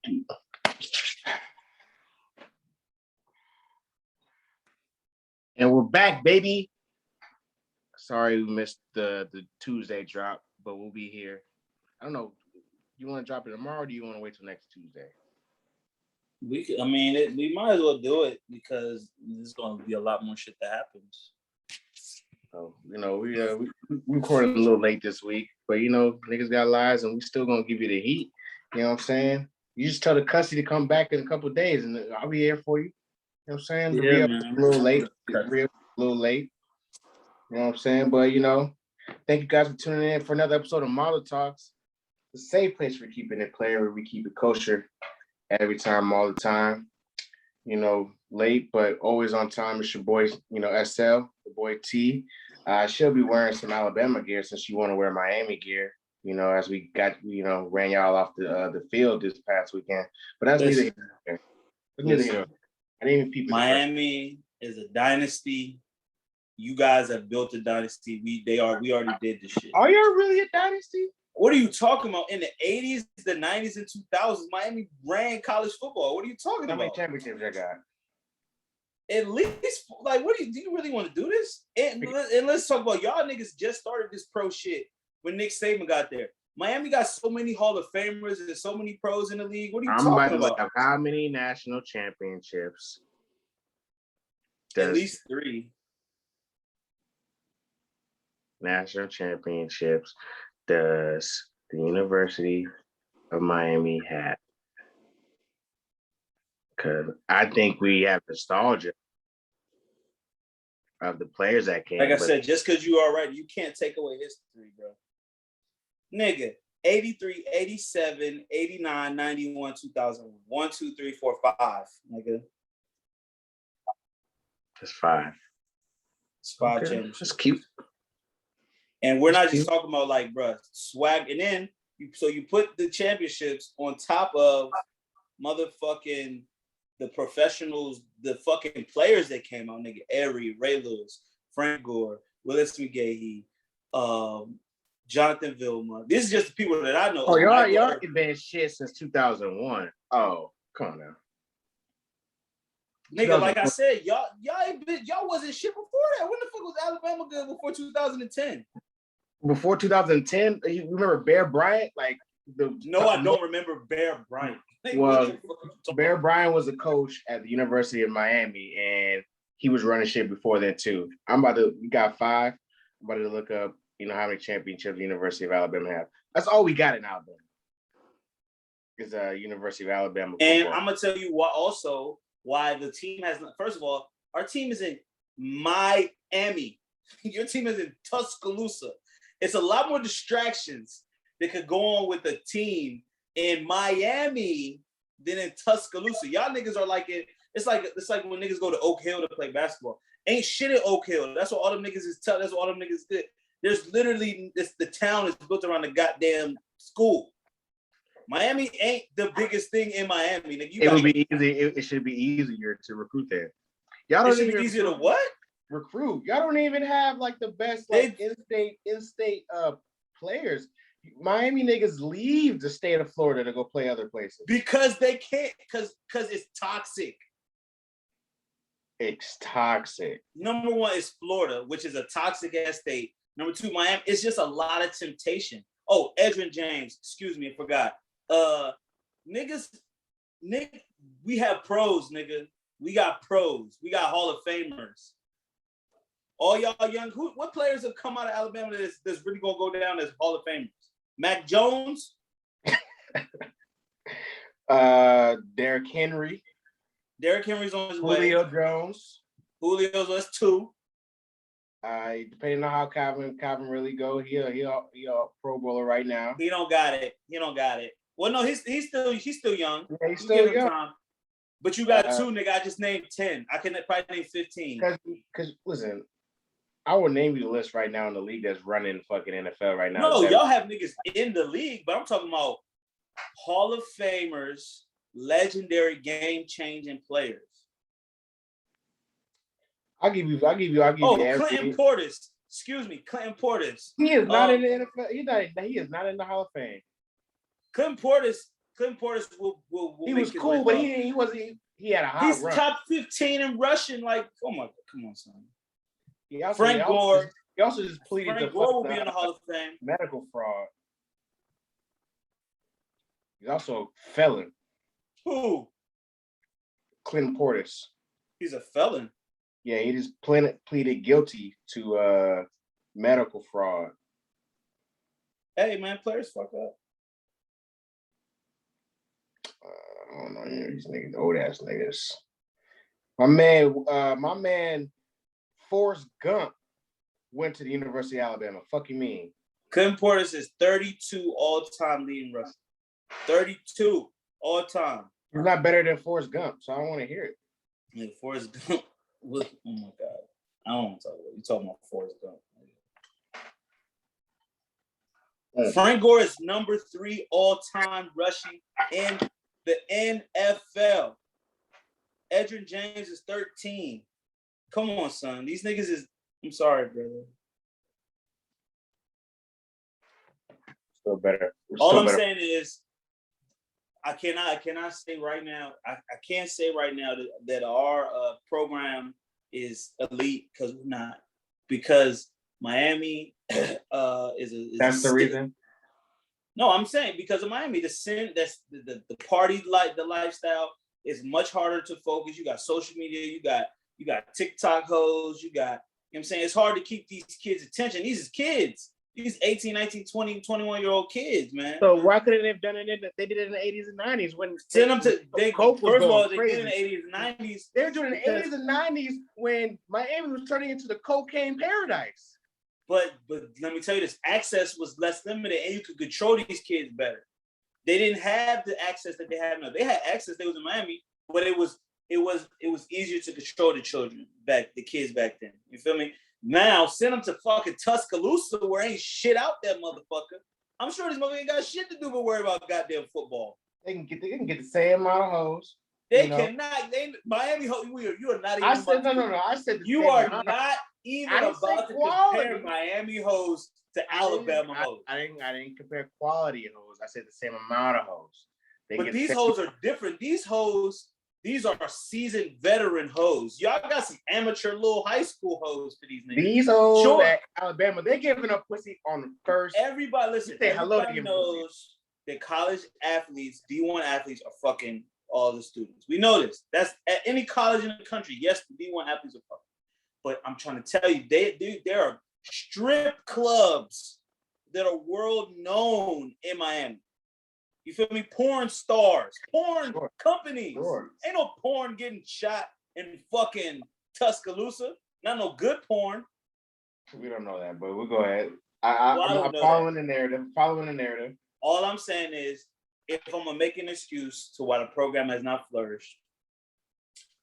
And we're back, baby. Sorry we missed the Tuesday drop, but we'll be here. I don't know. You want to drop it tomorrow, or do you want to wait till next Tuesday? We might as well do it because there's going to be a lot more shit that happens. So, we recorded a little late this week, but niggas got lives, and we still gonna give you the heat. You know what I'm saying? You just tell the custody to come back in a couple of days, and I'll be here for you. You know what I'm saying? Yeah, man. A little late. A little late. You know what I'm saying? But thank you guys for tuning in for another episode of Model Talks. The safe place for keeping it player, where we keep it kosher every time, all the time. Late but always on time. It's your boy, SL, the boy T. She'll be wearing some Alabama gear since she want to wear Miami gear. As we got, ran y'all off the field this past weekend. But that's neither here. I didn't even peep. Miami is a dynasty. You guys have built a dynasty. We already did this shit. Are y'all really a dynasty? What are you talking about? In the 80s, the 90s, and 2000s, Miami ran college football. What are you talking about? How many championships I got? At least, do you really want to do this? And let's talk about y'all niggas just started this pro shit when Nick Saban got there. Miami got so many Hall of Famers and so many pros in the league. What are you talking about? How many national championships? At least 3. National championships does the University of Miami have? Because I think we have nostalgia of the players that came. Like I said, just because you are right, you can't take away history, bro. Nigga, 83, 87, 89, 91, 2001. 1, 2, 3, 4, 5, nigga. That's 5. It's 5 championships. That's cute. And we're not just talking about bro, swag. And then you put the championships on top of motherfucking the professionals, the fucking players that came out, nigga. Airy, Ray Lewis, Frank Gore, Willis McGahee, Jonathan Vilma. This is just the people that I know. Oh, y'all been shit since 2001. Oh, come on now. Nigga, like I said, y'all wasn't shit before that. When the fuck was Alabama good before 2010? Before 2010, you remember Bear Bryant? I don't remember Bear Bryant. Well, Bear Bryant was a coach at the University of Miami, and he was running shit before then too. We got 5. I'm about to look up, how many championships the University of Alabama have. That's all we got in Alabama. Is University of Alabama football. And I'm gonna tell you why the team has. First of all, our team is in Miami. Your team is in Tuscaloosa. It's a lot more distractions that could go on with the team in Miami than in Tuscaloosa. Y'all niggas are it's like when niggas go to Oak Hill to play basketball. Ain't shit at Oak Hill. That's what all them niggas is tough. That's what all them niggas did. There's literally the town is built around the goddamn school. Miami ain't the biggest thing in Miami. It would be easy. It should be easier to recruit there. Y'all don't even easier to what? Recruit. Y'all don't even have the best in-state players. Miami niggas leave the state of Florida to go play other places because they can't. Because it's toxic. It's toxic. Number 1 is Florida, which is a toxic ass state. Number 2, Miami. It's just a lot of temptation. Oh, Edrin James. Excuse me, I forgot. Nick, we have pros, nigga. We got pros. We got Hall of Famers. All y'all young, what players have come out of Alabama that's really gonna go down as Hall of Famers? Mac Jones, Derrick Henry. Derrick Henry's on his way. Julio Jones. Julio's that's 2. Depending on how Calvin really go, he a Pro Bowler right now. He don't got it. Well, no, he's still young. Yeah, he's still young. Time. But you got 2, nigga. I just named 10. I can probably name 15. Because listen, I will name you the list right now in the league that's running fucking NFL right now. No, y'all have niggas in the league, but I'm talking about Hall of Famers, legendary game-changing players. I'll give you. Clinton Portis. Excuse me, Clinton Portis. He is not in the NFL. He is not in the Hall of Fame. Clinton Portis Clinton Portis will he make was his cool, way but up. he wasn't. He had a high He's run. top 15 in rushing. Like, oh my, come on, son. Frank Gore. He also just pleaded Frank Gore will be in the Hall of Fame. Medical fraud. He's also a felon. Who? Clinton Portis. He's a felon. Yeah, he just pleaded guilty to medical fraud. Hey, man, players fuck up. I don't know, these niggas, old ass niggas. My man, Forrest Gump went to the University of Alabama. Fuck you mean? Clinton Portis is 32 all-time leading rusher. 32 all-time. He's not better than Forrest Gump, so I don't want to hear it. Yeah, Forrest Gump. Oh my God. I don't want to talk about it. You're talking about Forrest Gump. Frank Gore is number 3 all-time rushing in the NFL. Edgerrin James is 13. Come on, son. These niggas is. I'm sorry, brother. Still better. All I'm saying is, I cannot say right now. I can't say right now that our program is elite because we're not. Because Miami is That's the reason. No, I'm saying because of Miami, that's the party the lifestyle is much harder to focus. You got social media, you got TikTok hoes, you got, you know what I'm saying? It's hard to keep these kids' attention. These is kids. These 18, 19, 20, 21-year-old kids, man. So why couldn't they have done it they did it in the 80s and 90s when send them to Coke was first of all, going they crazy. did in the 80s and 90s. They were doing it in the 80s and 90s when Miami was turning into the cocaine paradise. But let me tell you this, access was less limited and you could control these kids better. They didn't have the access that they have now. They had access, they was in Miami, but it was easier to control the kids back then. You feel me? Now send them to fucking Tuscaloosa where ain't shit out that motherfucker. I'm sure these motherfuckers ain't got shit to do but worry about goddamn football. They can get the same amount of hoes. They cannot. Miami hoes. You are not even. I said no. I said you are not even about to compare Miami hoes to Alabama hoes. I didn't compare quality of hoes. I said the same amount of hoes. But these hoes are different. These hoes. These are seasoned veteran hoes. Y'all got some amateur little high school hoes for these niggas. These hoes at Alabama, they're giving up pussy on the first. Everybody, listen. Everybody knows that college athletes, D1 athletes, are fucking all the students. We know this. That's at any college in the country. Yes, the D1 athletes are fucking. But I'm trying to tell you, there are strip clubs that are world known in Miami. You feel me? Porn stars, porn companies. Sure. Ain't no porn getting shot in fucking Tuscaloosa. Not no good porn. We don't know that, but we'll go ahead. I'm following the narrative. All I'm saying is, if I'm gonna make an excuse to why the program has not flourished,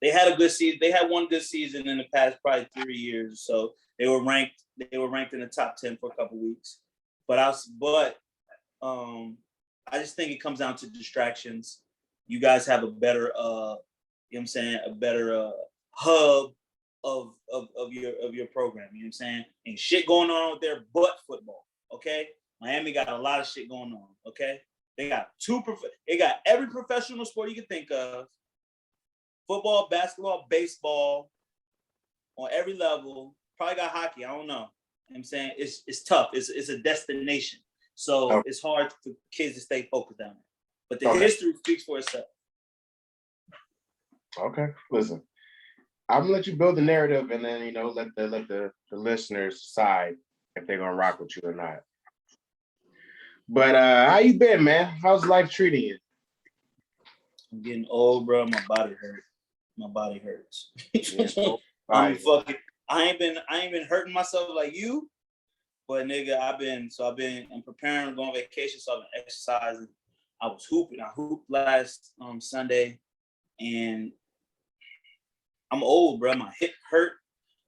they had a good season. They had one good season in the past probably 3 years. So they were ranked in the top 10 for a couple weeks. I just think it comes down to distractions. You guys have a better, you know what I'm saying, a better hub of your program. You know what I'm saying? Ain't shit going on with their but football. Okay, Miami got a lot of shit going on. Okay, they got every professional sport you can think of: football, basketball, baseball, on every level. Probably got hockey. I don't know. You know what I'm saying it's tough. It's a destination. So it's hard for kids to stay focused down there. But the history speaks for itself. Okay, listen. I'm gonna let you build the narrative, and then let the listeners decide if they're gonna rock with you or not. But how you been, man? How's life treating you? I'm getting old, bro. My body hurts. Yeah, I ain't been hurting myself like you. But nigga, I'm preparing to go on vacation, so I've been exercising. I was hooping. I hooped last Sunday, and I'm old, bro. My hip hurt.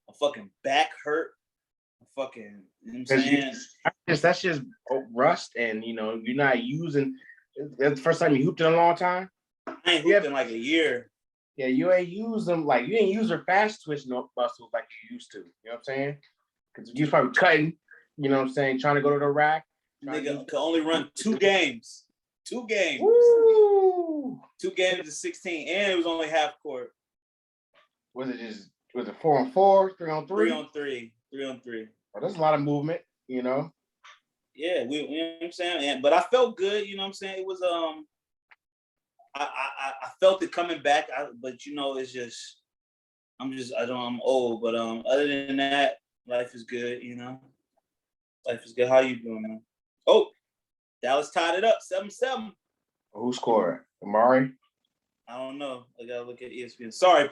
My fucking back hurt. My fucking, you know what I'm saying? That's just rust, and you're not using. That's the first time you hooped in a long time. I ain't hooped in like a year. Yeah, you ain't use them like you ain't use your fast twitch muscles like you used to. You know what I'm saying? Because you was probably cutting. You know what I'm saying? Trying to go to the rack. Nigga can only run 2 games. 2 games. Woo! 2 games to 16, and it was only half court. Was it 4-on-4, 3-on-3? 3-on-3. 3-on-3. Well, there's a lot of movement, you know. Yeah, you know what I'm saying? But I felt good, you know what I'm saying? It was I felt it coming back, but you know, it's just I'm old, but other than that, life is good, you know. Life is good. How you doing, man? Oh, Dallas tied it up 7-7. Who scored? Amari? I don't know. I gotta look at ESPN. Sorry,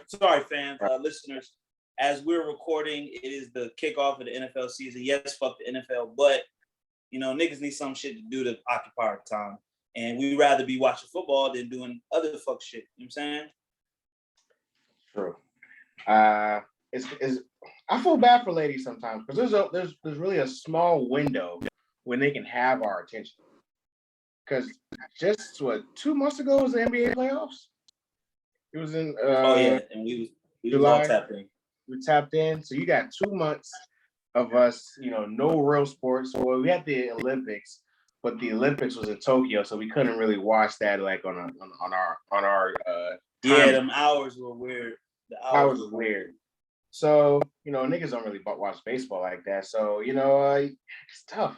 fans, listeners. As we're recording, it is the kickoff of the NFL season. Yes, fuck the NFL, but you know, niggas need some shit to do to occupy our time. And we'd rather be watching football than doing other fuck shit. You know what I'm saying? True. I feel bad for ladies sometimes because there's really a small window when they can have our attention. Because just 2 months ago was the NBA playoffs. It was in and we was all tapped in. We tapped in, so you got 2 months of us, you know, no real sports. Well, we had the Olympics, but the Olympics was in Tokyo, so we couldn't really watch that like on our Yeah, them hours were weird. The hours were weird. So, you know, niggas don't really watch baseball like that. So, you know, it's tough.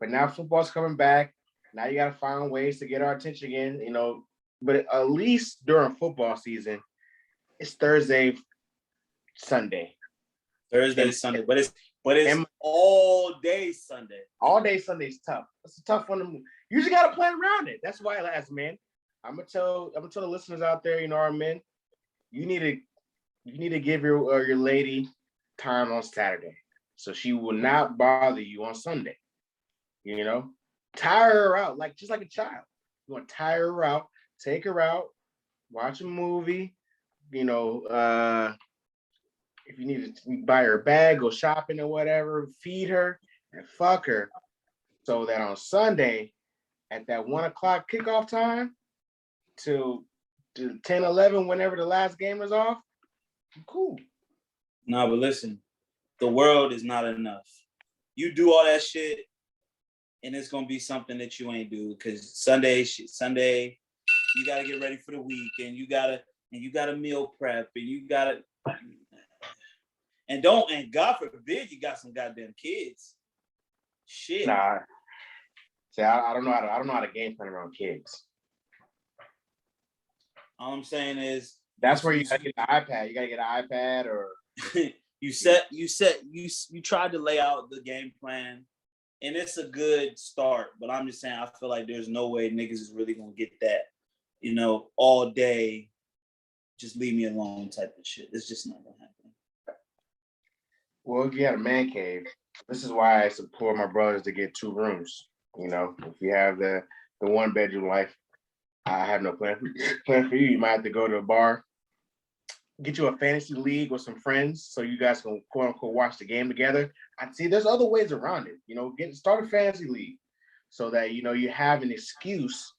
But now football's coming back. Now you got to find ways to get our attention again, you know. But at least during football season, it's Thursday, Sunday. Sunday. But it's all day Sunday. All day Sunday is tough. It's a tough one. You usually got to plan around it. That's why, as men, I'm gonna tell the listeners out there, you know, our men, you need to give your lady time on Saturday, so she will not bother you on Sunday. You know, tire her out just like a child. You want to tire her out, take her out, watch a movie. You know, if you need to buy her a bag, go shopping or whatever, feed her and fuck her, so that on Sunday at that 1:00 kickoff time till 10, 11, whenever the last game is off, cool. No, but listen, the world is not enough. You do all that shit, and it's gonna be something that you ain't do, because Sunday, you gotta get ready for the week, and you gotta meal prep, and you gotta, and God forbid you got some goddamn kids. Shit. Nah. See, I don't know how to game plan around kids. All I'm saying is that's where you gotta get an iPad. You gotta get an iPad, or you tried to lay out the game plan, and it's a good start. But I'm just saying, I feel like there's no way niggas is really gonna get that, you know, all day. Just leave me alone type of shit. It's just not gonna happen. Well, if you had a man cave, this is why I support my brothers to get 2 rooms. You know, if you have the 1-bedroom life, I have no plan for you. You might have to go to a bar, get you a fantasy league with some friends, so you guys can quote unquote watch the game together. I see there's other ways around it. You know, start a fantasy league so that you know you have an excuse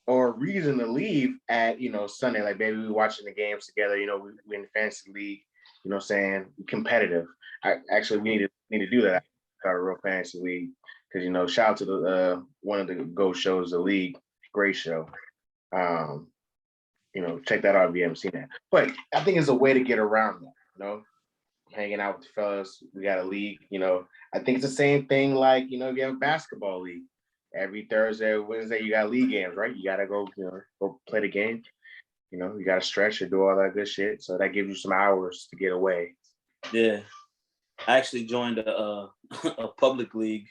or a reason to leave at, you know, Sunday. Like, baby, we're watching the games together. You know, we're in the fantasy league. You know what I'm saying? Competitive. We need to do that. Start a real fantasy league, because, you know, shout out to the one of the Go shows, The League. Great show. You know, check that out if you haven't seen that. But I think it's a way to get around that, you know, hanging out with the fellas. We got a league, you know. I think it's the same thing like, you know, if you have a basketball league. Every Thursday, Wednesday, you got league games, right? You gotta go, you know, go play the game. You know, you gotta stretch or do all that good shit. So that gives you some hours to get away. Yeah, I actually joined a public league.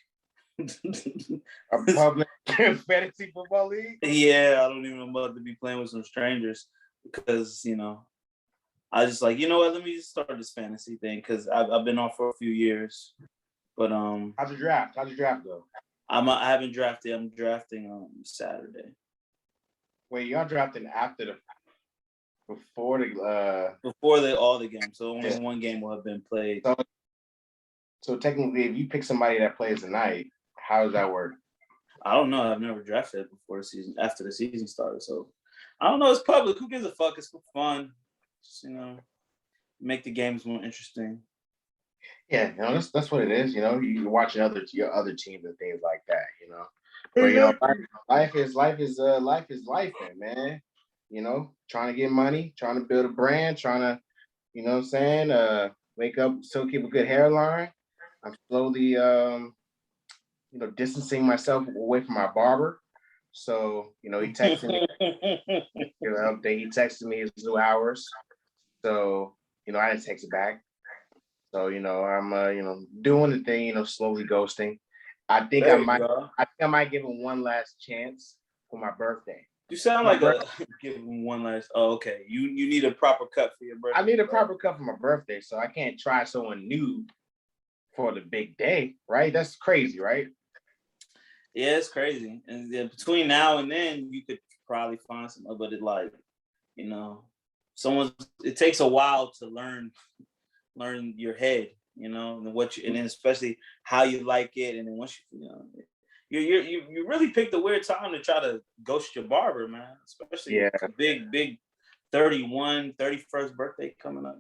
A public fantasy football league? Yeah, I don't even know about to be playing with some strangers, because, you know, I just like, you know what, let me just start this fantasy thing, because I've been on for a few years. But How's your draft go? I haven't drafted. I'm drafting on Saturday. Wait, y'all drafting before all the games, so only one game will have been played. So technically, if you pick somebody that plays tonight, how does that work? I don't know. I've never drafted before the season, after the season started. So I don't know. It's public. Who gives a fuck? It's for fun. Just, you know, make the games more interesting. Yeah, you know, that's what it is. You know, you're watching your other teams and things like that. You know, But life is life, man. Trying to get money, trying to build a brand, trying to, what I'm saying, wake up, still keep a good hairline. I'm slowly, distancing myself away from my barber. So, he texted me, update. He texted me his new hours. So, I didn't text it back. So, I'm, doing the thing, slowly ghosting. I think I might give him one last chance for my birthday. You sound like give him one last. Oh, okay. You need a proper cut for your birthday. I need a proper cut for my birthday, so I can't try someone new for the big day, right? That's crazy, right? Yeah, it's crazy. And then between now and then, you could probably find some, but it like, it takes a while to learn your head, and and then especially how you like it, and then once you really picked a weird time to try to ghost your barber, man. Especially a big 31st birthday coming up,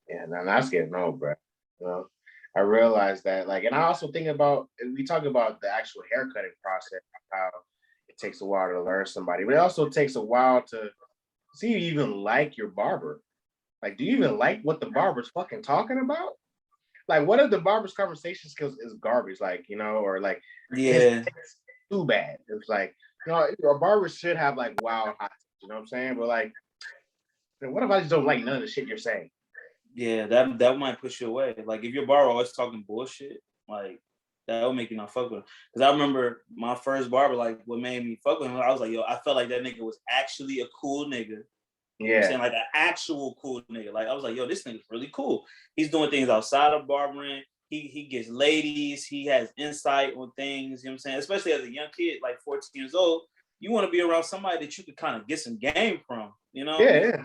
Yeah, no, that's getting old, bro. I realized that, and I also think about, we talk about the actual haircutting process, how it takes a while to learn somebody, but it also takes a while to see you even like your barber. Like, do you even like what the barber's fucking talking about? Like, what if the barber's conversation skills is garbage, or yeah, it's too bad. It's like, a barber should have wild hot takes, you know what I'm saying? But what if I just don't like none of the shit you're saying? Yeah, that might push you away. Like if your barber always talking bullshit, that would make you not fuck with him. Because I remember my first barber, what made me fuck with him, I was like, yo, I felt like that nigga was actually a cool nigga. You know what I'm saying? Like an actual cool nigga. I was like, yo, this nigga's really cool. He's doing things outside of barbering. He gets ladies. He has insight on things. You know what I'm saying? Especially as a young kid, 14 years old, you want to be around somebody that you could kind of get some game from. Yeah.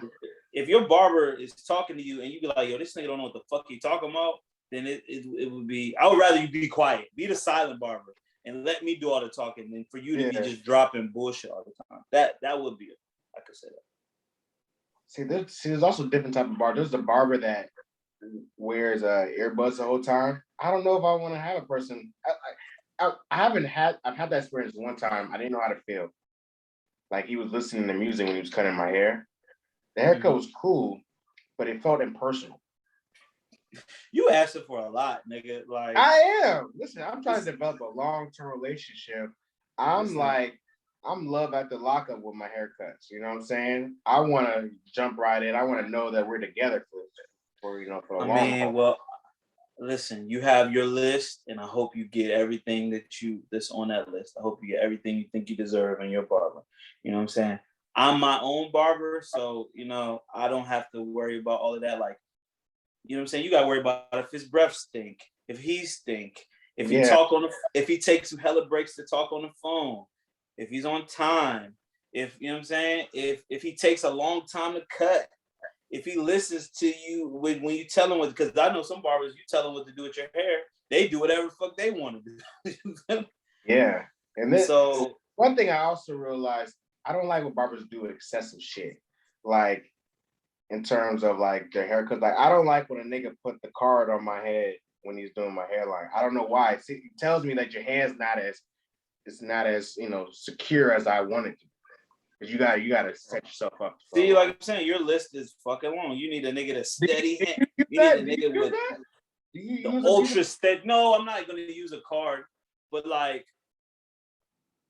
If your barber is talking to you and you be like, yo, this nigga don't know what the fuck he talking about, then it would be, I would rather you be quiet. Be the silent barber and let me do all the talking than for you to be just dropping bullshit all the time. That would be I could say that. There's also different type of barber. There's the barber that wears earbuds the whole time. I don't know if I want to have a person. I've had that experience one time. I didn't know how to feel. He was listening to music when he was cutting my hair. The haircut was cool, but it felt impersonal. You asking for a lot, nigga. I am. Listen, I'm trying to develop a long-term relationship. I'm love at the lockup with my haircuts. You know what I'm saying? I want to jump right in. I want to know that we're together for a long haul. Well, listen, you have your list, and I hope you get everything that's on that list. I hope you get everything you think you deserve in your barber. You know what I'm saying? I'm my own barber, so I don't have to worry about all of that. You know what I'm saying? You got to worry about if his breath stink, if he stink, if he if he takes some hella breaks to talk on the phone, if he's on time, if you know what I'm saying, if he takes a long time to cut, if he listens to you when you tell him what, because I know some barbers, you tell them what to do with your hair, they do whatever the fuck they want to do. Yeah. And then one thing I also realized, I don't like when barbers do excessive shit. In terms of their haircuts. I don't like when a nigga put the card on my head when he's doing my hairline. I don't know why. It tells me that your hair's not as secure as I want it to. Because you gotta set yourself up. See, like I'm saying, your list is fucking long. You need a nigga that's steady. You need a nigga with the ultra steady. No, I'm not gonna use a card, but I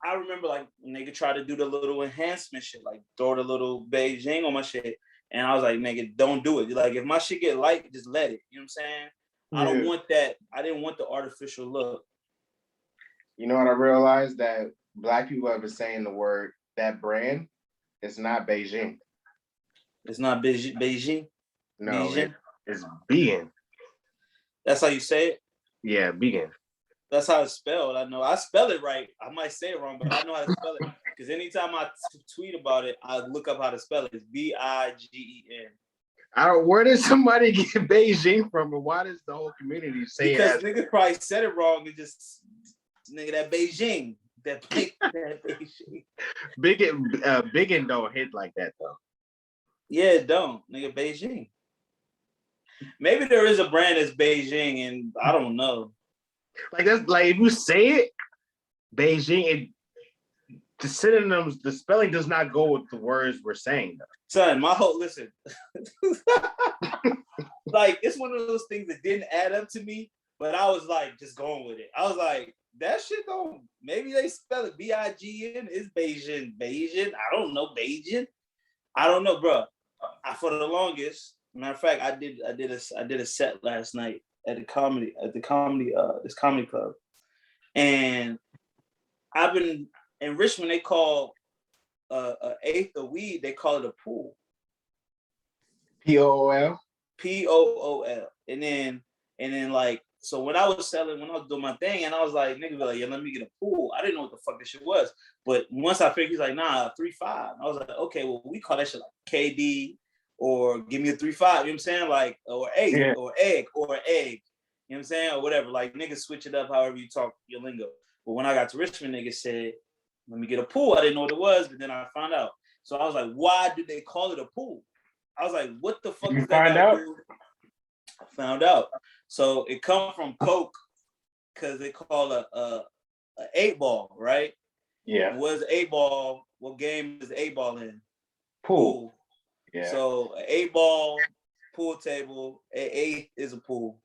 remember a nigga tried to do the little enhancement shit, throw the little Beijing on my shit. And I was like, nigga, don't do it. If my shit get light, just let it. You know what I'm saying? I don't want that. I didn't want the artificial look. You know what I realized? That Black people have been saying the word, that brand, it's not Beijing. It's not Beijing? No, it's Beijing. That's how you say it? Yeah, Beijing. That's how it's spelled. I know. I spell it right. I might say it wrong, but I know how to spell it. Because anytime I tweet about it, I look up how to spell it. It's Bigen. Where did somebody get Beijing from, or why does the whole community say it? Because niggas probably said it wrong and just nigga that Beijing. That Beijing. Biggin don't hit like that though. Yeah, it don't. Nigga, Beijing. Maybe there is a brand that's Beijing and I don't know. That's if you say it, Beijing, the synonyms, the spelling does not go with the words we're saying, though. Son, listen. Like, it's one of those things that didn't add up to me, but I was like, just going with it. I was like, that shit don't, maybe they spell it B-I-G-N. It's Bayesian. I don't know, Bayesian. I don't know, bro. For the longest, matter of fact, I did a set last night at this comedy club. And I've been in Richmond, they call an eighth of weed, they call it a pool. P-O-O-L? P-O-O-L. And then like, so when I was doing my thing, and I was like, nigga be like, yeah, let me get a pool. I didn't know what the fuck this shit was. But once I figured, he's like, nah, 3-5. I was like, okay, well, we call that shit like KD or give me a 3-5. You know what I'm saying? Like, or egg, or egg, or egg. You know what I'm saying? Or whatever. Like, niggas switch it up however you talk your lingo. But when I got to Richmond, niggas said, let me get a pool. I didn't know what it was, but then I found out. So I was like, why did they call it a pool? I was like, what the fuck is that? Find out? I found out. So it come from Coke because they call a 8-ball, right? Yeah. And what is 8-ball? What game is 8-ball in? Pool. Yeah. So an 8-ball pool table, an 8 is a pool.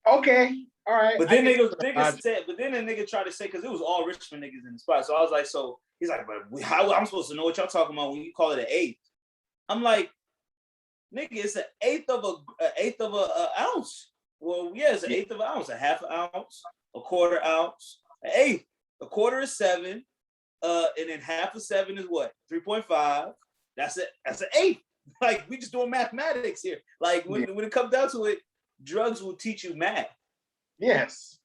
Okay. All right. But then niggas said, but then the nigga tried to say, because it was all Richmond niggas in the spot. So I was like, so he's like, but how I'm supposed to know what y'all talking about when you call it an 8? I'm like, nigga, it's an eighth of a ounce. Well, yeah, it's an eighth of an ounce, a half an ounce, a quarter ounce, an eighth. A quarter is 7, and then half of 7 is what? 3.5. That's it. That's an eighth. Like, we just doing mathematics here. Like, when it comes down to it, drugs will teach you math. Yes.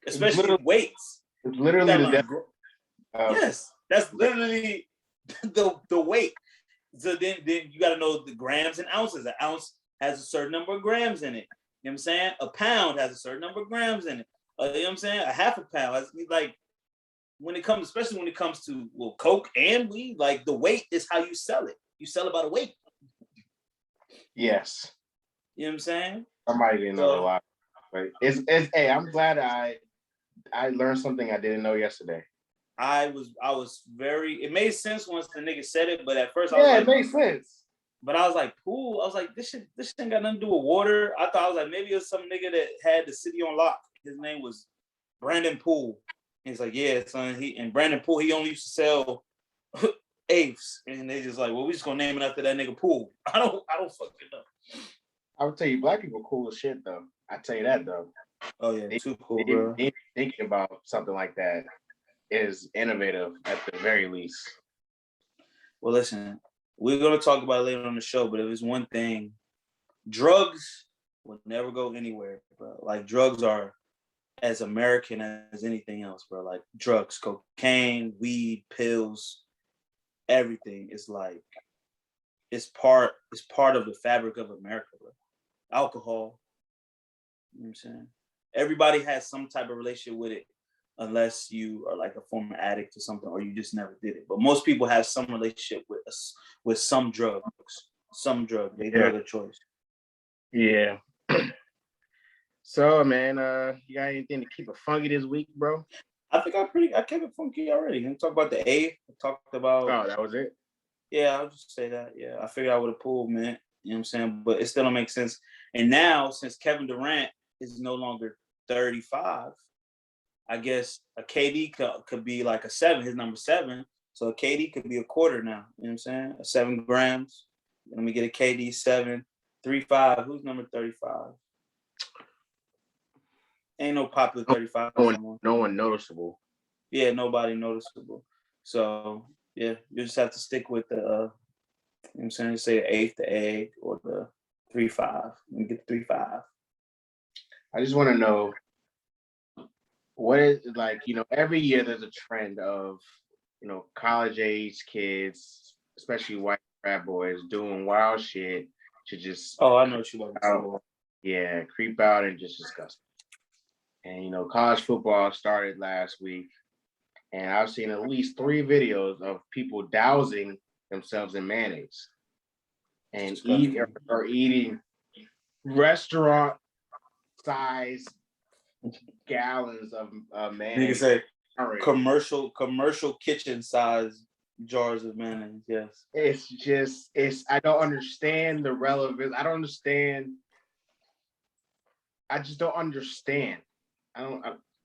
Especially weights. It's literally yes, that's literally the weight. So then you got to know the grams and ounces. An ounce has a certain number of grams in it. You know what I'm saying? A pound has a certain number of grams in it. You know what I'm saying? A half a pound. Has, like, especially when it comes to, well, Coke and weed, like, the weight is how you sell it. You sell it by the weight. Yes. You know what I'm saying? Somebody didn't know a lot. But it's hey, I'm glad I learned something I didn't know yesterday. I was very, it made sense once the nigga said it, but at first I was like, it makes sense. But I was like, pool. I was like, this shit ain't got nothing to do with water. I thought, I was like, maybe it was some nigga that had the city on lock. His name was Brandon Poole. He's like, yeah, son. And Brandon Poole, he only used to sell eighths, and they just like, well, we just gonna name it after that nigga Poole. I don't fucking know. I would tell you, black people cool as shit though. I tell you that though. Oh yeah, too cool, bro. Thinking about something like that is innovative at the very least. Well, listen, we're gonna talk about it later on the show, but if it's one thing, drugs will never go anywhere, bro. Like, drugs are as American as anything else, bro. Like, drugs, cocaine, weed, pills, everything is like, it's part of the fabric of America, bro. Alcohol, you know what I'm saying? Everybody has some type of relationship with it, unless you are like a former addict or something, or you just never did it. But most people have some relationship with some drugs, they drug of choice. Yeah. So, man, you got anything to keep it funky this week, bro? I think I kept it funky already. I talked about the A. I talked about. Oh, that was it? Yeah, I'll just say that. Yeah, I figured out what a pool meant. You know what I'm saying? But it still don't make sense. And now, since Kevin Durant is no longer 35, I guess a KD could be like a 7, his number 7. So a KD could be a quarter now. You know what I'm saying? A 7 grams. Let me get a KD 7, 3.5. Who's number 35? Ain't no popular 35 anymore. No one noticeable. Yeah, nobody noticeable. So yeah, you just have to stick with the you know what I'm saying, say the 8th, the egg, or the 3.5. Let me get the 3.5. I just want to know, what is, like, you know, every year there's a trend of, you know, college age kids, especially white frat boys, doing wild shit to just I know what you want to say. Yeah, creep out and just disgust. And, you know, college football started last week, and I've seen at least 3 videos of people dousing themselves in mayonnaise and eating restaurant size gallons of mayonnaise. All right. Commercial kitchen size jars of mayonnaise. Yes. I don't understand the relevance. I just don't understand.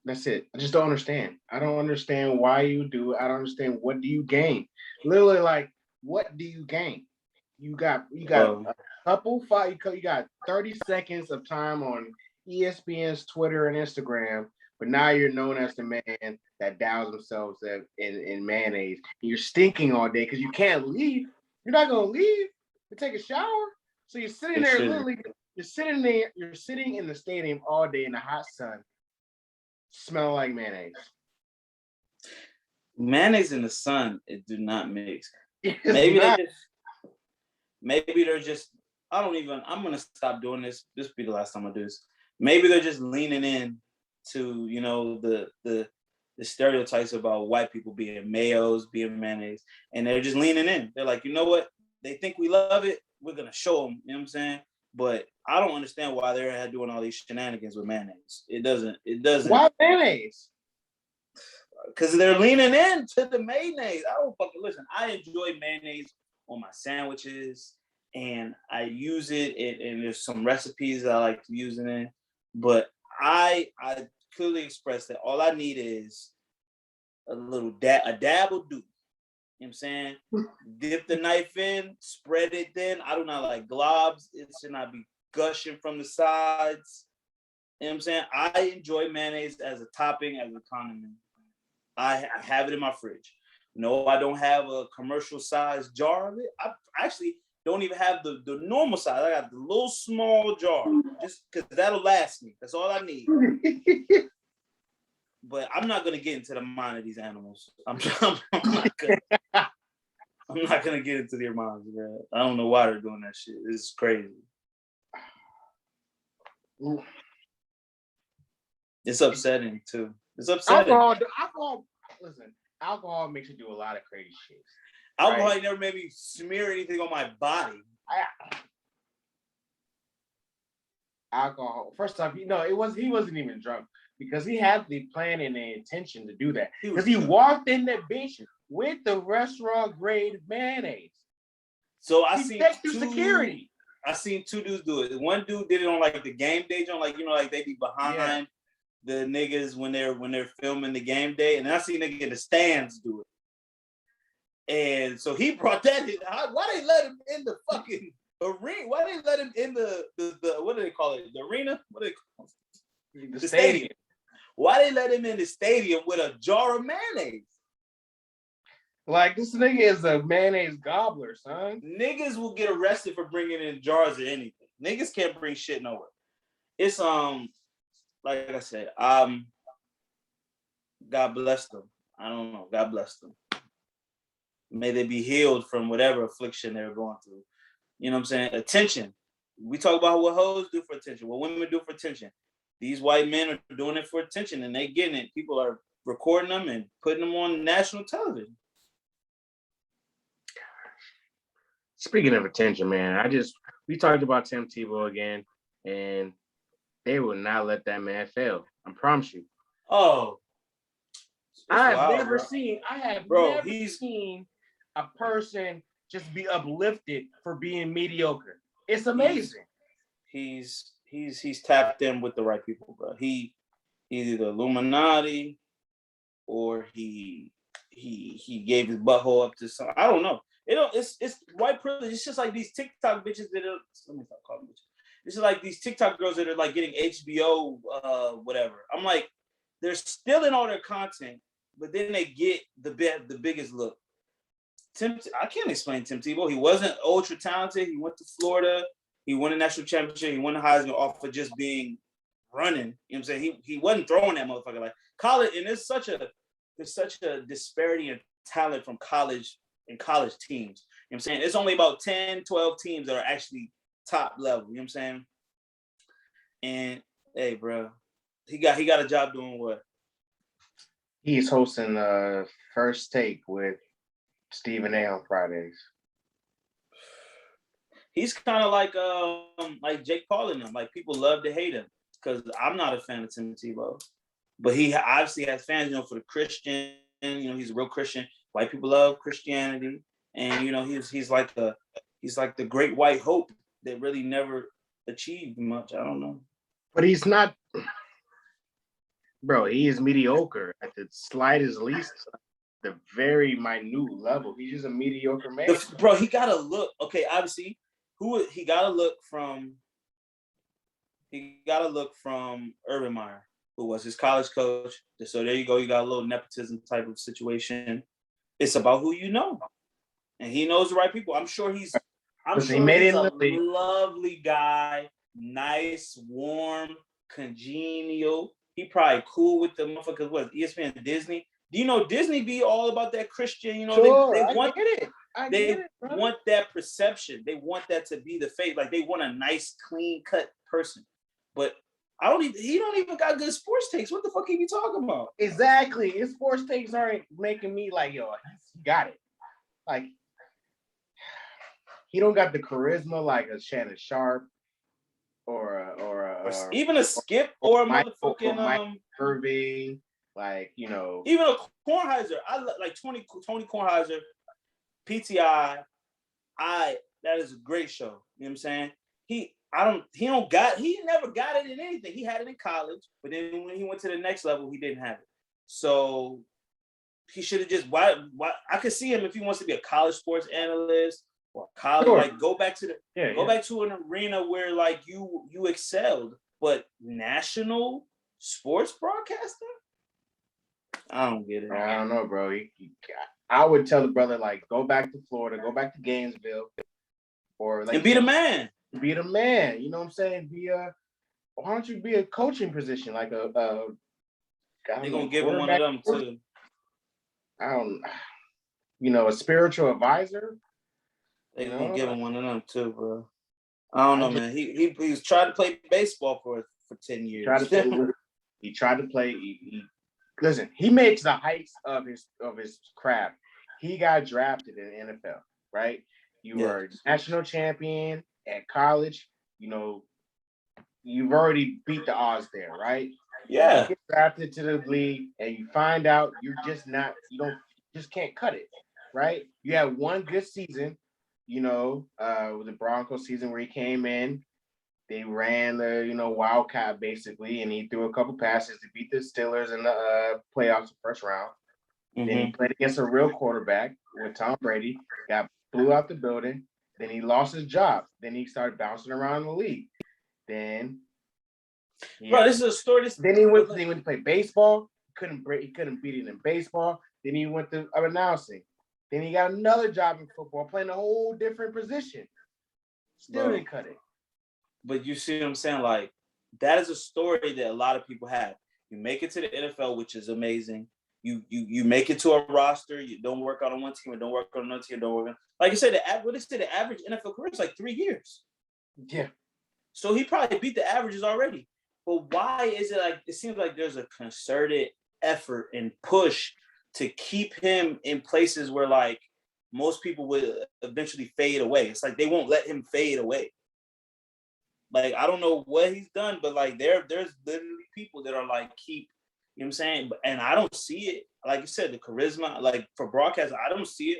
That's it. I just don't understand. I don't understand why you do it. I don't understand what do you gain. Literally, like, what do you gain? You got a couple five. You got 30 seconds of time on ESPN's Twitter and Instagram, but now you're known as the man that douse themselves in mayonnaise. You're stinking all day because you can't leave. You're not gonna leave to take a shower. So you're sitting there, literally. You're sitting there. You're sitting in the stadium all day in the hot sun, smelling like mayonnaise. Mayonnaise in the sun, it do not mix. Maybe they're just. I'm gonna stop doing this. This will be the last time I do this. Maybe they're just leaning in to the stereotypes about white people being mayos, being mayonnaise, and they're just leaning in. They're like, you know what? They think we love it. We're gonna show them. You know what I'm saying? But I don't understand why they're doing all these shenanigans with mayonnaise. It doesn't. Why mayonnaise? Because they're leaning into the mayonnaise. I don't fucking listen. I enjoy mayonnaise on my sandwiches, and I use it. And there's some recipes that I like to use in it. But I clearly express that all I need is a little a dab will do. You know what I'm saying? Dip the knife in, spread it thin. I do not like globs. It should not be gushing from the sides. You know what I'm saying? I enjoy mayonnaise as a topping, as a condiment. I have it in my fridge. No, I don't have a commercial size jar of it. I actually don't even have the normal size. I got the little small jar just because that'll last me. That's all I need. But I'm not gonna get into the mind of these animals. I'm not gonna get into their minds, man. I don't know why they're doing that shit. It's crazy. It's upsetting too. It's upsetting. Alcohol makes you do a lot of crazy shit. Alcohol never made me smear anything on my body. Alcohol. First off, he wasn't even drunk because he had the plan and the intention to do that. Because he walked in that bitch with the restaurant grade mayonnaise. So I seen security. I seen two dudes do it. One dude did it on like the game day, like they be behind the niggas when they're filming the game day, and I see niggas in the stands do it. And so he brought that in. Why they let him in the fucking arena? Why they let him in the what do they call it? The arena? What do they call it? The stadium. Why they let him in the stadium with a jar of mayonnaise? Like, this nigga is a mayonnaise gobbler, son. Niggas will get arrested for bringing in jars of anything. Niggas can't bring shit nowhere. It's like I said, God bless them. I don't know. God bless them. May they be healed from whatever affliction they're going through. You know what I'm saying? Attention. We talk about what hoes do for attention, what women do for attention. These white men are doing it for attention, and they getting it. People are recording them and putting them on national television. Speaking of attention, man, we talked about Tim Tebow again, and they will not let that man fail. I promise you. Oh, I have never seen a person just be uplifted for being mediocre. It's amazing. He's tapped in with the right people, bro. He's either Illuminati or he gave his butthole up to some. I don't know. It's white privilege. It's just like these TikTok bitches that are. Let me stop calling bitches. It's just like these TikTok girls that are like getting HBO, whatever. I'm like, they're stealing all their content, but then they get the biggest look. I can't explain Tim Tebow. He wasn't ultra talented. He went to Florida. He won a national championship. He won the Heisman off of just being running. You know what I'm saying? He wasn't throwing that motherfucker like college. And there's such a disparity in talent from college and college teams. You know what I'm saying? It's only about 10, 12 teams that are actually top level. You know what I'm saying? And hey, bro, he got a job doing what? He's hosting First Take with Stephen A. on Fridays. He's kind of like Jake Paul and them. Like, people love to hate him because I'm not a fan of Tim Tebow. but he obviously has fans, for the Christian. He's a real Christian. White people love Christianity, and he's like the great white hope that really never achieved much. I don't know, but he's not, bro. He is mediocre at the slightest least, the very minute level. He's just a mediocre man. Bro, he gotta look. Okay, obviously, he gotta look from. He gotta look from Urban Meyer, who was his college coach. So there you go. You got a little nepotism type of situation. It's about who you know, and he knows the right people. I'm sure he's a lovely guy, nice, warm, congenial. He probably cool with the motherfuckers. What, ESPN, Disney? Do you know Disney be all about that Christian? Sure, they want it. They want that perception. They want that to be the face. Like they want a nice, clean cut person. But he don't even got good sports takes. What the fuck he be talking about? Exactly. His sports takes aren't making me like, yo, he got it. Like, he don't got the charisma like a Shannon Sharp or even a Skip or a motherfucking Mike Irving, like, even a Kornheiser. I like Tony Kornheiser, PTI. That is a great show. You know what I'm saying? He never got it in anything. He had it in college, but then when he went to the next level, he didn't have it. So he should have just why I could see him if he wants to be a college sports analyst or college, like go back to an arena where like you excelled, but national sports broadcaster? I don't get it. I don't know, bro. I would tell the brother, like, go back to Florida, go back to Gainesville, or like, and be the man. Be the man. You know what I'm saying? Why don't you be a coaching position, like they're gonna give him one of them too. A spiritual advisor. They're gonna give him one of them too, bro. I don't know, man. He was trying to play baseball for 10 years. He tried to play. Listen, he made to the heights of his craft. He got drafted in the NFL, right? You were a national champion at college. You've already beat the odds there, right? Yeah. You get drafted to the league, and you find out you're just not. You just can't cut it, right? You had one good season, with the Broncos season where he came in. They ran the, wildcat basically, and he threw a couple passes to beat the Steelers in the playoffs, the first round. Mm-hmm. Then he played against a real quarterback with Tom Brady, blew out the building. Then he lost his job. Then he started bouncing around the league. Then, bro, this is a story. Then he went to play baseball. He couldn't beat it in baseball. Then he went to announcing. Then he got another job in football, playing a whole different position. Still didn't cut it. But you see what I'm saying? Like, that is a story that a lot of people have. You make it to the NFL, which is amazing. You make it to a roster. You don't work out on one team, or don't work on another team, don't work on. Like I said, the average NFL career is like 3 years. Yeah. So he probably beat the averages already. But why is it like it seems like there's a concerted effort and push to keep him in places where like most people would eventually fade away? It's like they won't let him fade away. Like, I don't know what he's done, but like there's literally people that are like keep, you know what I'm saying? And I don't see it. Like you said, the charisma, like for broadcast, I don't see it.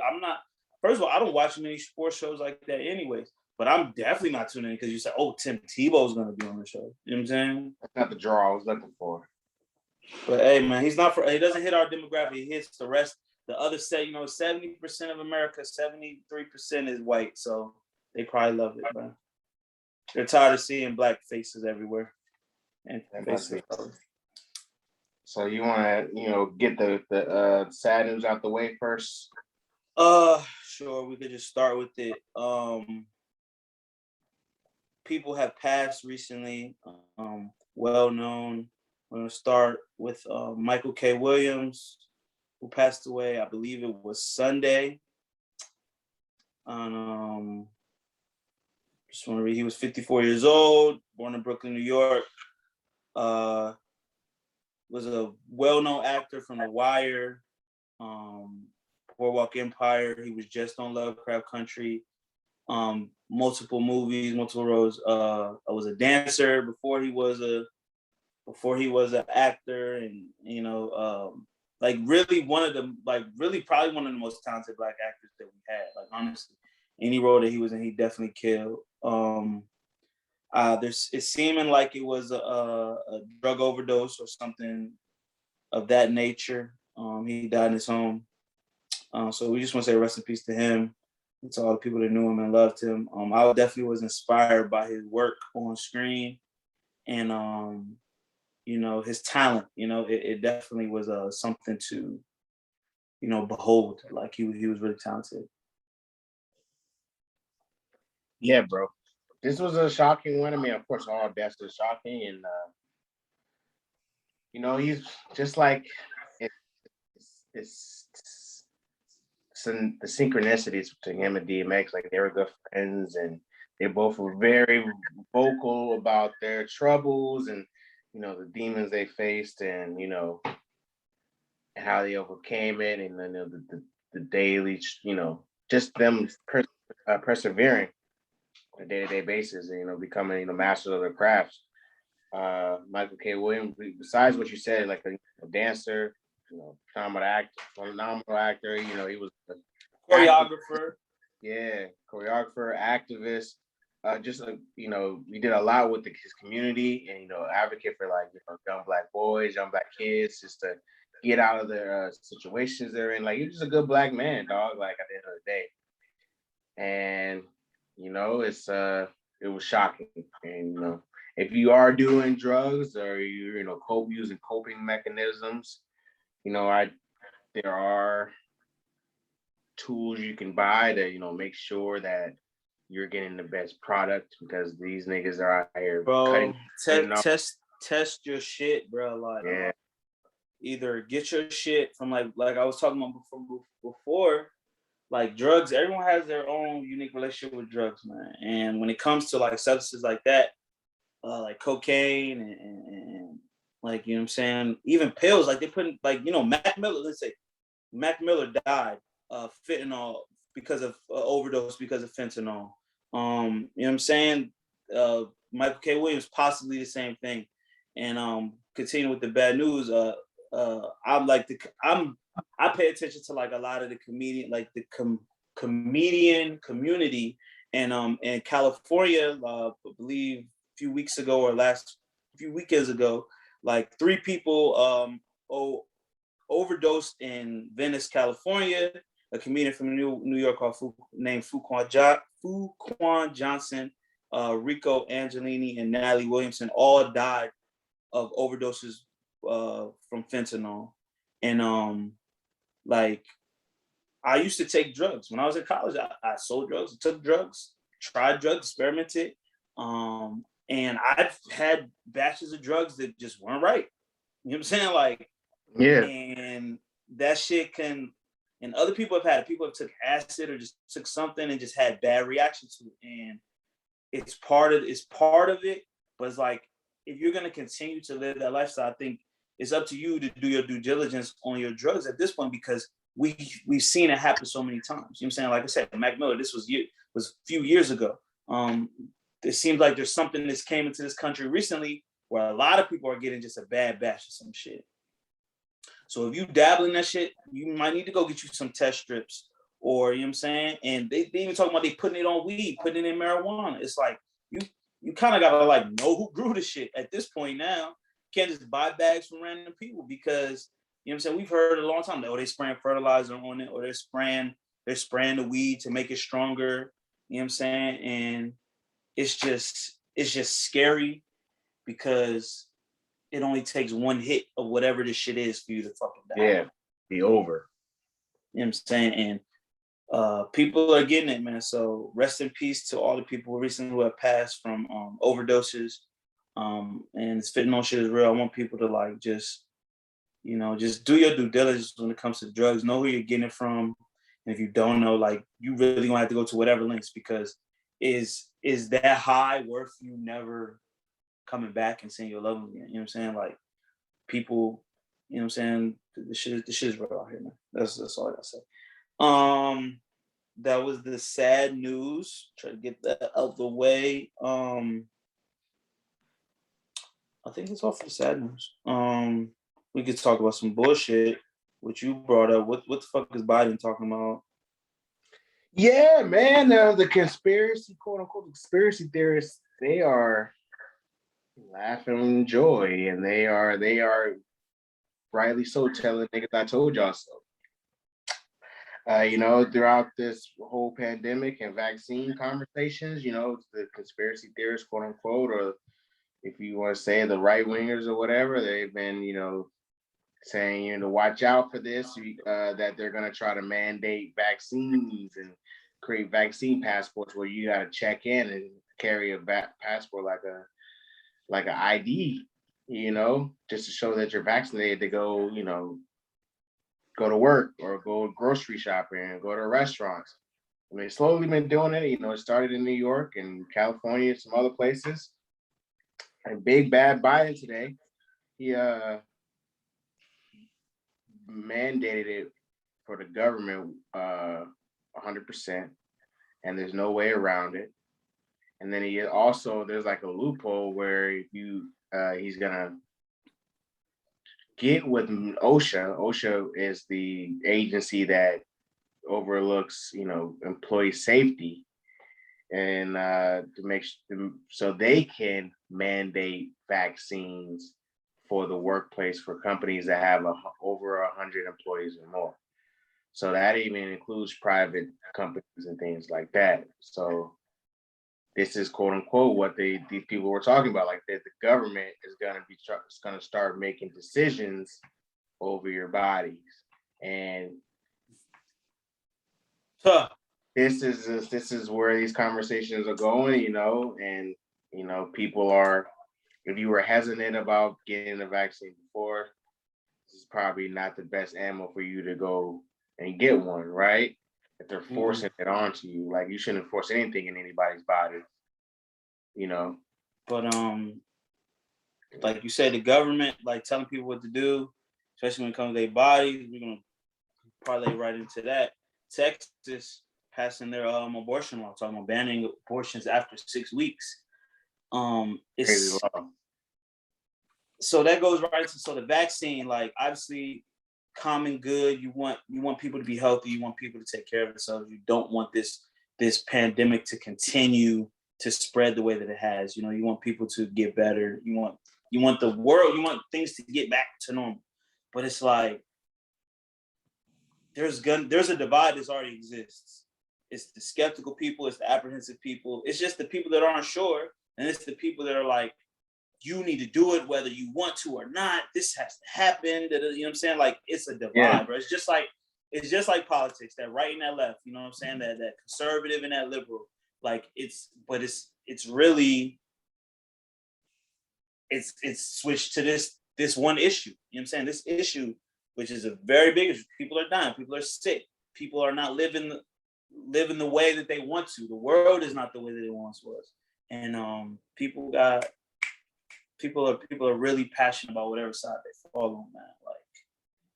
First of all, I don't watch many sports shows like that anyways, but I'm definitely not tuning in because you said, oh, Tim Tebow's going to be on the show. You know what I'm saying? That's not the draw I was looking for. But hey, man, he doesn't hit our demographic. He hits the rest. The other 70% of America, 73% is white. So they probably love it, man. They're tired of seeing black faces everywhere. And faces. So you want to, get the sad news out the way first? Sure. We could just start with it. People have passed recently. Well known. We're gonna start with Michael K. Williams, who passed away. I believe it was Sunday. Just want to read. He was 54 years old, born in Brooklyn, New York. Was a well-known actor from The Wire, Boardwalk Empire. He was just on Lovecraft Country. Multiple movies, multiple roles. I was a dancer before he was before he was an actor, and like really one of the probably one of the most talented black actors that we had. Like honestly, any role that he was in, he definitely killed. It's seeming like it was a drug overdose or something of that nature. He died in his home. So we just want to say rest in peace to him and to all the people that knew him and loved him. I definitely was inspired by his work on screen and his talent. It definitely was something to behold. Like he was really talented. Yeah, bro. This was a shocking one. I mean, of course, all deaths are shocking, and he's just like it's the synchronicities between him and DMX. Like they were good friends, and they both were very vocal about their troubles and the demons they faced, and how they overcame it, and then the daily, just them persevering on a day-to-day basis, and becoming masters of their crafts. Michael K. Williams, besides what you said, like a dancer, phenomenal actor. He was a choreographer. Yeah, choreographer, activist. We did a lot with his community, and advocate for young black boys, young black kids, just to get out of their situations they're in. Like he's just a good black man, dog. Like at the end of the day, and it was shocking, and if you are doing drugs or you're using coping mechanisms, there are tools you can buy to make sure that you're getting the best product, because these niggas are out here bro. Test your shit, bro. Like either get your shit from like I was talking about before. Like drugs, everyone has their own unique relationship with drugs, man. And when it comes to like substances like that, like cocaine and like what I'm saying, even pills, like they put in, like Mac Miller. Let's say Mac Miller died fentanyl because of overdose because of fentanyl. What I'm saying, Michael K. Williams possibly the same thing. And continuing with the bad news, I pay attention to like a lot of the comedian, like the comedian community, and in California, I believe a few weeks ago or few weekends ago, like 3 people overdosed in Venice, California. A comedian from New York named Fuquan Johnson, Rico Angelini, and Natalie Williamson all died of overdoses from fentanyl. And like I used to take drugs when I was in college. I sold drugs, took drugs, tried drugs, experimented, and I've had batches of drugs that just weren't right. You know what I'm saying? Like, yeah, and that shit can. And other people have had it. People have took acid or just took something and just had bad reactions to it. And it's part of it. But it's like, if you're gonna continue to live that lifestyle, I think it's up to you to do your due diligence on your drugs at this point, because we've seen it happen so many times. You know what I'm saying? Like I said, Mac Miller, this was a few years ago. It seems like there's something that's came into this country recently where a lot of people are getting just a bad batch of some shit. So if you dabble in that shit, you might need to go get you some test strips, or you know what I'm saying? And they even talking about they putting it on weed, putting it in marijuana. It's like you kind of gotta like know who grew the shit at this point now. You can't just buy bags from random people, because you know what I'm saying, we've heard a long time that they spraying fertilizer on it, or they're spraying the weed to make it stronger. You know what I'm saying? And it's just scary, because it only takes one hit of whatever this shit is for you to fucking die. Yeah, be over. You know what I'm saying? And people are getting it, man. So rest in peace to all the people recently who have passed from overdoses. And this fentanyl shit is real. I want people to like just do your due diligence when it comes to drugs. Know who you're getting it from. And if you don't know, like, you really gonna have to go to whatever links, because is that high worth you never coming back and seeing your loved ones again? You know what I'm saying? Like, people, you know what I'm saying? The shit is real out here, man. That's all I gotta say. That was the sad news. Try to get that out the way. I think it's all for the sad news. We could talk about some bullshit, which you brought up. What the fuck is Biden talking about? Yeah, man. The conspiracy, quote unquote, conspiracy theorists, they are laughing in joy, and they are rightly so telling niggas I told y'all so. Throughout this whole pandemic and vaccine conversations, the conspiracy theorists, quote unquote, or if you want to say the right wingers or whatever, they've been, saying, to watch out for this, that they're going to try to mandate vaccines and create vaccine passports where you got to check in and carry a passport like an ID, just to show that you're vaccinated to go, go to work or go grocery shopping and go to restaurants. I mean, slowly been doing it. It started in New York and California, some other places. And big bad Biden today, he mandated it for the government 100%, and there's no way around it. And then there's like a loophole where if he's gonna get with OSHA. OSHA is the agency that overlooks, employee safety, and so they can mandate vaccines for the workplace for companies that have over 100 employees or more. So that even includes private companies and things like that. So this is quote unquote what these people were talking about, like that the government is going to start making decisions over your bodies, and this is where these conversations are going, and people are. If you were hesitant about getting the vaccine before, this is probably not the best ammo for you to go and get one, right? If they're forcing it onto you, like you shouldn't force anything in anybody's body, But like you said, the government like telling people what to do, especially when it comes to their bodies. We're gonna parlay right into that. Texas passing their abortion law, talking about banning abortions after 6 weeks. It's crazy law. So that goes right into the vaccine, like obviously common good. You want people to be healthy, you want people to take care of themselves. You don't want this pandemic to continue to spread the way that it has. You want people to get better. You want the world, you want things to get back to normal. But it's like there's a divide that already exists. It's the skeptical people, it's the apprehensive people, it's just the people that aren't sure, and it's the people that are like, you need to do it whether you want to or not. This has to happen. You know what I'm saying? Like it's a divide, bro. It's just like politics, that right and that left. You know what I'm saying? That conservative and that liberal. Like it's really it's switched to this one issue. You know what I'm saying? This issue, which is a very big issue. People are dying. People are sick. People are not living the way that they want to. The world is not the way that it once was. And people are really passionate about whatever side they fall on, man. Like,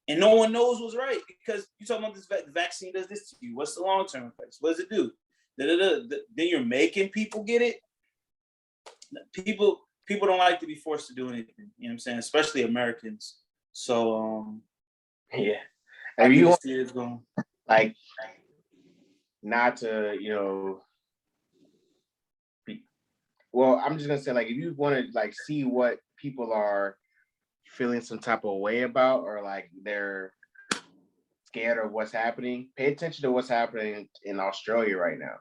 and no one knows what's right, because you're talking about this vaccine does this to you. What's the long-term effects? What does it do? Then you're making people get it. People don't like to be forced to do anything. You know what I'm saying? Especially Americans. So yeah. I can see it's going. Like, not to, well, I'm just gonna say, like, if you want to like see what people are feeling some type of way about, or like they're scared of what's happening, pay attention to what's happening in Australia right now.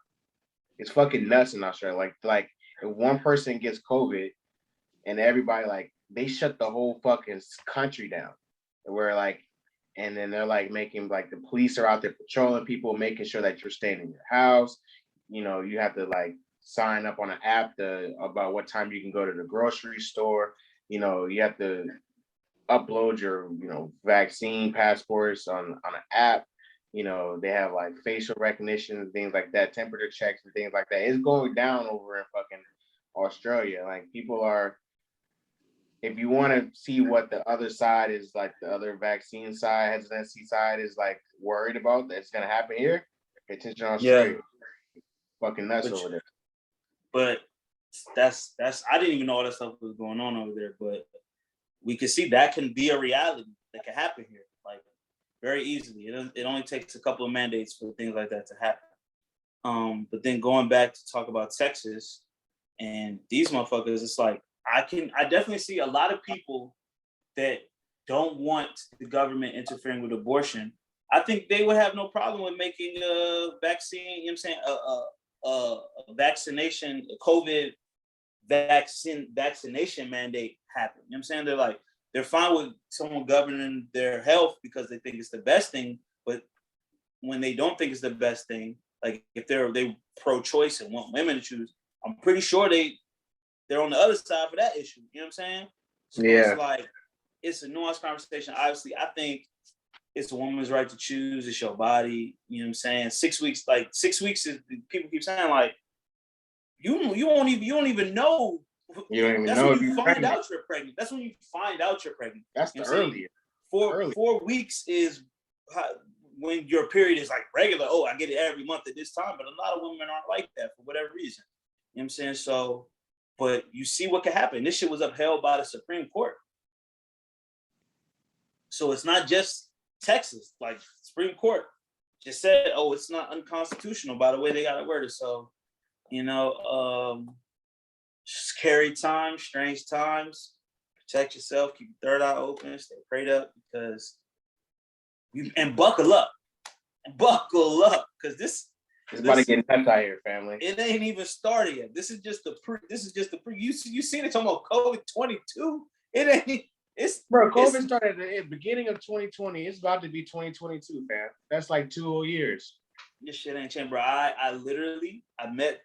It's fucking nuts in Australia. Like if one person gets COVID and everybody, like, they shut the whole fucking country down. And then they're like making, like, the police are out there patrolling people, making sure that you're staying in your house. You have to like sign up on an app about what time you can go to the grocery store. You have to upload your vaccine passports on an app. They have like facial recognition and things like that, temperature checks and things like that. It's going down over in fucking Australia. Like, people are, if you want to see what the other side is, like the other vaccine side, hesitancy side is like worried about that's gonna happen here, pay attention to Australia. Fucking nuts over there. But that's I didn't even know all that stuff was going on over there, but we can see that can be a reality that can happen here, like very easily. It only takes a couple of mandates for things like that to happen. But then going back to talk about Texas and these motherfuckers, it's like I definitely see a lot of people that don't want the government interfering with abortion. I think they would have no problem with making a vaccine, you know what I'm saying, a vaccination, a COVID vaccination mandate happen. You know what I'm saying? They're fine with someone governing their health because they think it's the best thing, but when they don't think it's the best thing, like if they're pro-choice and want women to choose, I'm pretty sure they're on the other side for that issue. You know what I'm saying? So Yeah. it's like it's a nuanced conversation. Obviously, I think it's a woman's right to choose. It's your body. You know what I'm saying? 6 weeks, like 6 weeks is people keep saying like you don't even know. You don't even That's know when if you you're find pregnant. out you're pregnant. That's when you find out you're pregnant. That's you the know earlier. 4 weeks is when your period is like regular. Oh, I get it every month at this time, but a lot of women aren't like that for whatever reason. You know what I'm saying? So, but you see what can happen. This shit was upheld by the Supreme Court. So it's not just Texas, like Supreme Court just said, oh, it's not unconstitutional by the way they got it worded. So, scary times, strange times. Protect yourself, keep your third eye open, stay prayed up and buckle up. Because this it's about to get nuts out here, family. It ain't even started yet. This is just the pre. You seen it talking about COVID-22? It ain't. COVID started at the beginning of 2020. It's about to be 2022, man. That's like 2 whole years. This shit ain't changed, bro. I literally met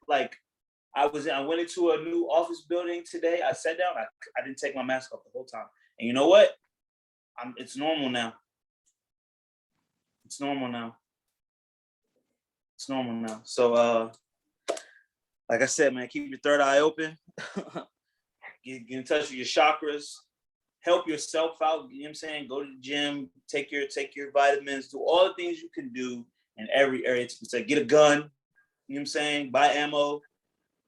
I went into a new office building today. I sat down. I didn't take my mask off the whole time. And you know what? It's normal now. It's normal now. So like I said, man, keep your third eye open. get in touch with your chakras. Help yourself out. You know what I'm saying? Go to the gym, take your vitamins, do all the things you can do in every area to protect. Get a gun, you know what I'm saying? Buy ammo,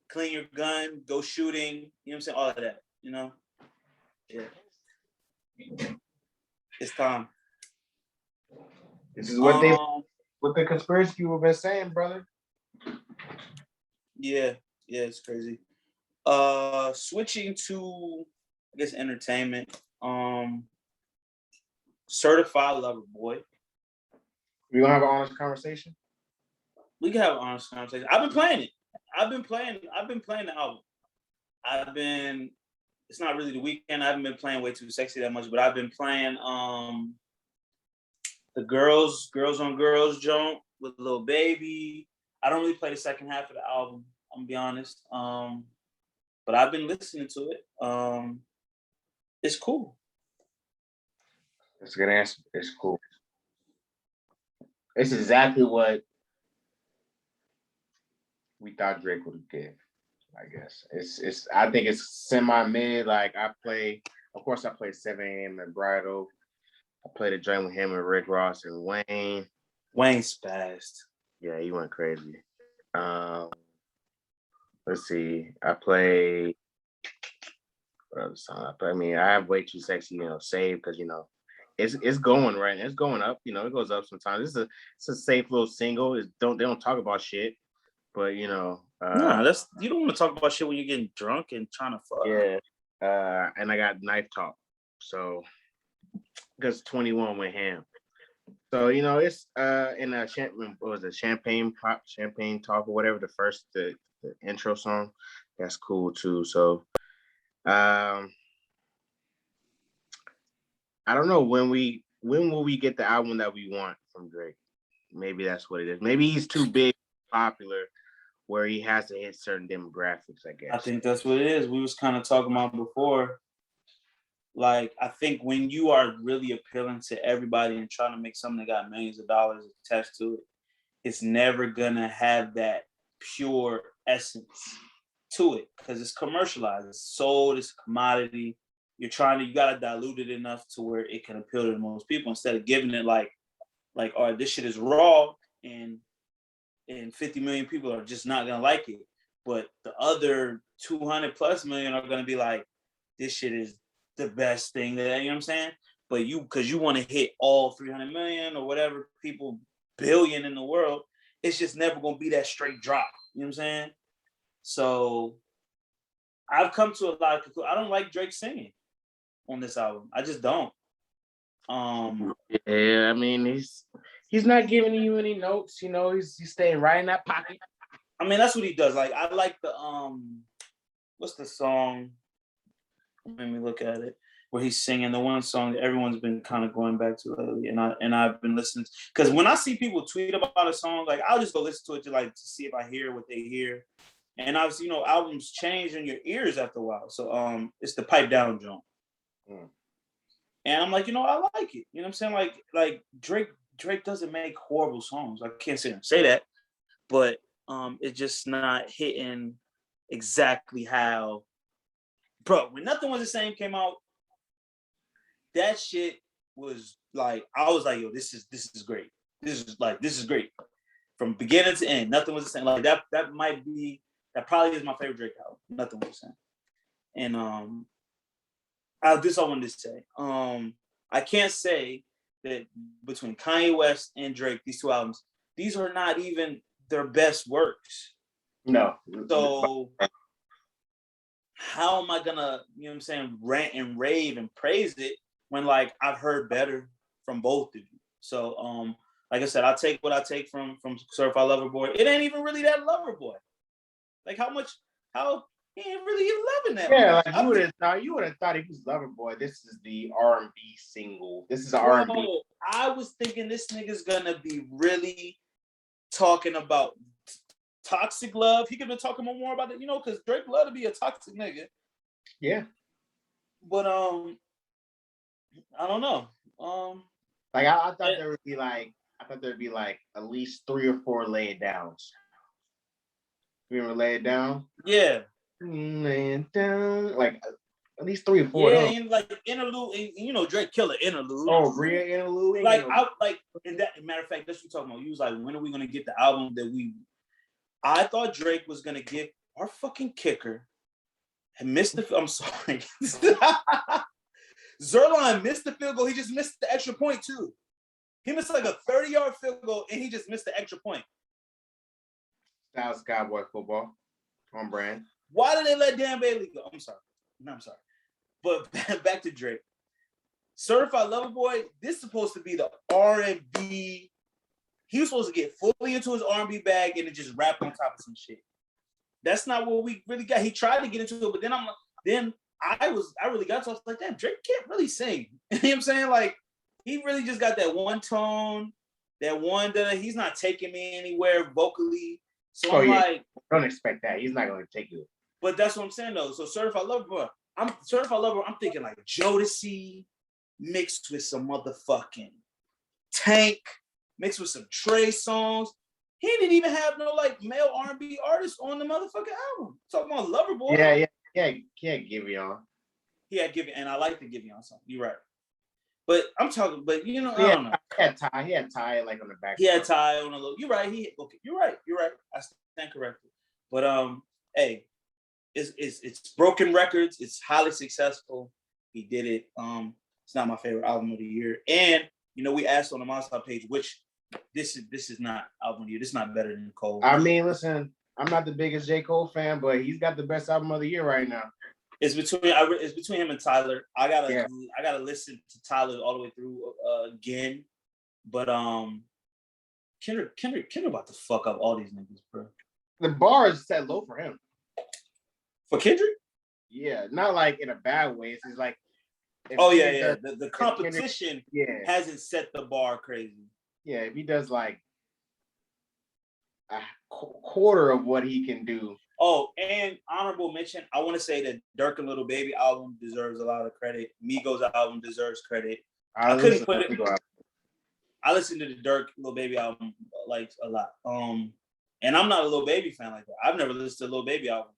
clean your gun, go shooting, you know what I'm saying? All of that, you know? Yeah. It's time. This is what the conspiracy people have been saying, brother. Yeah, it's crazy. Switching to I guess entertainment. Certified Lover Boy. We gonna have an honest conversation? We can have an honest conversation. I've been playing it. I've been playing the album. It's not really the weekend. I haven't been playing Way Too Sexy that much, but I've been playing the Girls on Girls joint with Lil Baby. I don't really play the second half of the album, I'm gonna be honest. But I've been listening to it. It's cool. That's a good answer. It's cool. It's exactly what we thought Drake would give, I guess. It's I think it's semi-mid. Like of course I played 7 a.m. at Bridal. I played a joint with him and Rick Ross and Wayne. Wayne spazzed. Yeah, he went crazy. Let's see. I played what other song? I mean, I have Way Too Sexy, saved because it's going right. It's going up. It goes up sometimes. It's a safe little single. They don't talk about shit, but no, you don't want to talk about shit when you're getting drunk and trying to fuck. Yeah. And I got Knife Talk, so because 21 went ham. So it's in a Champagne Talk or whatever, the intro song. That's cool too. So I don't know when will we get the album that we want from Drake? Maybe that's what it is. Maybe he's too big, popular, where he has to hit certain demographics, I guess. I think that's what it is. We was kind of talking about before. Like, I think when you are really appealing to everybody and trying to make something that got millions of dollars attached to it, it's never gonna have that pure essence to it because it's commercialized, it's sold, it's a commodity. You gotta dilute it enough to where it can appeal to the most people instead of giving it like, all right, this shit is raw and 50 million people are just not gonna like it. but the other 200 plus million are gonna be like, this shit is the best thing that, you know what I'm saying? But because you want to hit all 300 million or whatever people billion in the world, it's just never gonna be that straight drop. You know what I'm saying? So I've come to a lot of conclusions. I don't like Drake singing on this album. I just don't. Yeah, I mean he's not giving you any notes. You know, he's staying right in that pocket. I mean, that's what he does. Like I like the what's the song? Let me look at it. Where he's singing the one song that everyone's been kind of going back to lately, and I've been listening because when I see people tweet about a song, like I'll just go listen to it to see if I hear what they hear, and obviously albums change in your ears after a while. So it's the pipe down joint, and I'm like I like it. You know what I'm saying? Like Drake doesn't make horrible songs. I can't say that, but it's just not hitting exactly how. Bro, when Nothing Was the Same came out, that shit was like, I was like, yo, this is great. This is great. From beginning to end, Nothing Was the Same. Like that probably is my favorite Drake album. Nothing Was the Same. And this I wanted to say. I can't say that between Kanye West and Drake, these two albums, these are not even their best works. No. So how am I gonna, rant and rave and praise it when like I've heard better from both of you? So like I said, I take what I take from Certified Lover Boy. It ain't even really that Lover Boy. Like how he ain't really even loving that. Yeah, like you would have thought he was Lover Boy. This is the R&B single. This is an R&B. I was thinking this nigga's gonna be really talking about toxic love. He could have been talking more about it, because Drake love to be a toxic nigga. Yeah. But I don't know. Like I thought there would be like at least 3 or 4 lay it downs. You remember Lay It Down? Yeah. Lay it down. Like at least 3 or 4. Yeah, and like interlude, and Drake killer interlude. Oh, real interlude. And that matter of fact, that's what you're talking about. You was like, when are we gonna get the album that I thought Drake was gonna give our fucking kicker and missed the. I'm sorry, Zerline missed the field goal. He just missed the extra point too. He missed like a 30-yard field goal, and he just missed the extra point. That was Cowboy football on brand. Why did they let Dan Bailey go? I'm sorry. But back to Drake. Certified Lover Boy. This is supposed to be the R&B. He was supposed to get fully into his R&B bag and then just rap on top of some shit. That's not what we really got. He tried to get into it, but then I really got to. I was like, damn, Drake can't really sing. You know what I'm saying? Like, he really just got that one tone, that one that he's not taking me anywhere vocally. So I'm like, don't expect that. He's not going to take you. But that's what I'm saying though. So Certified Lover Boy, I'm thinking like Jodeci mixed with some motherfucking Tank, mixed with some Trey songs. He didn't even have no like male R&B artists on the motherfucking album. Talking about Lover Boy. Yeah, Giveon. He had Giveon, and I like the Giveon song. You're right. But I'm talking, I don't know. He had Ty like on the back. He had Ty on a little. You're right. You're right. I stand corrected. But hey, it's broken records. It's highly successful. He did it. It's not my favorite album of the year. And we asked on the Monster page which this is not album of the year. This is not better than Cole. I mean, listen, I'm not the biggest J. Cole fan, but he's got the best album of the year right now. It's between him and Tyler. I gotta listen to Tyler all the way through again. But Kendrick about to fuck up all these niggas, bro. The bar is set low for him. For Kendrick? Yeah, not like in a bad way. It's just like the competition hasn't set the bar crazy. Yeah, if he does like a quarter of what he can do. Oh, and honorable mention, I want to say that Dirk and Little Baby album deserves a lot of credit. Migos album deserves credit. I couldn't put it. I listened to the Dirk Little Baby album like a lot. And I'm not a Little Baby fan like that. I've never listened to a Little Baby album,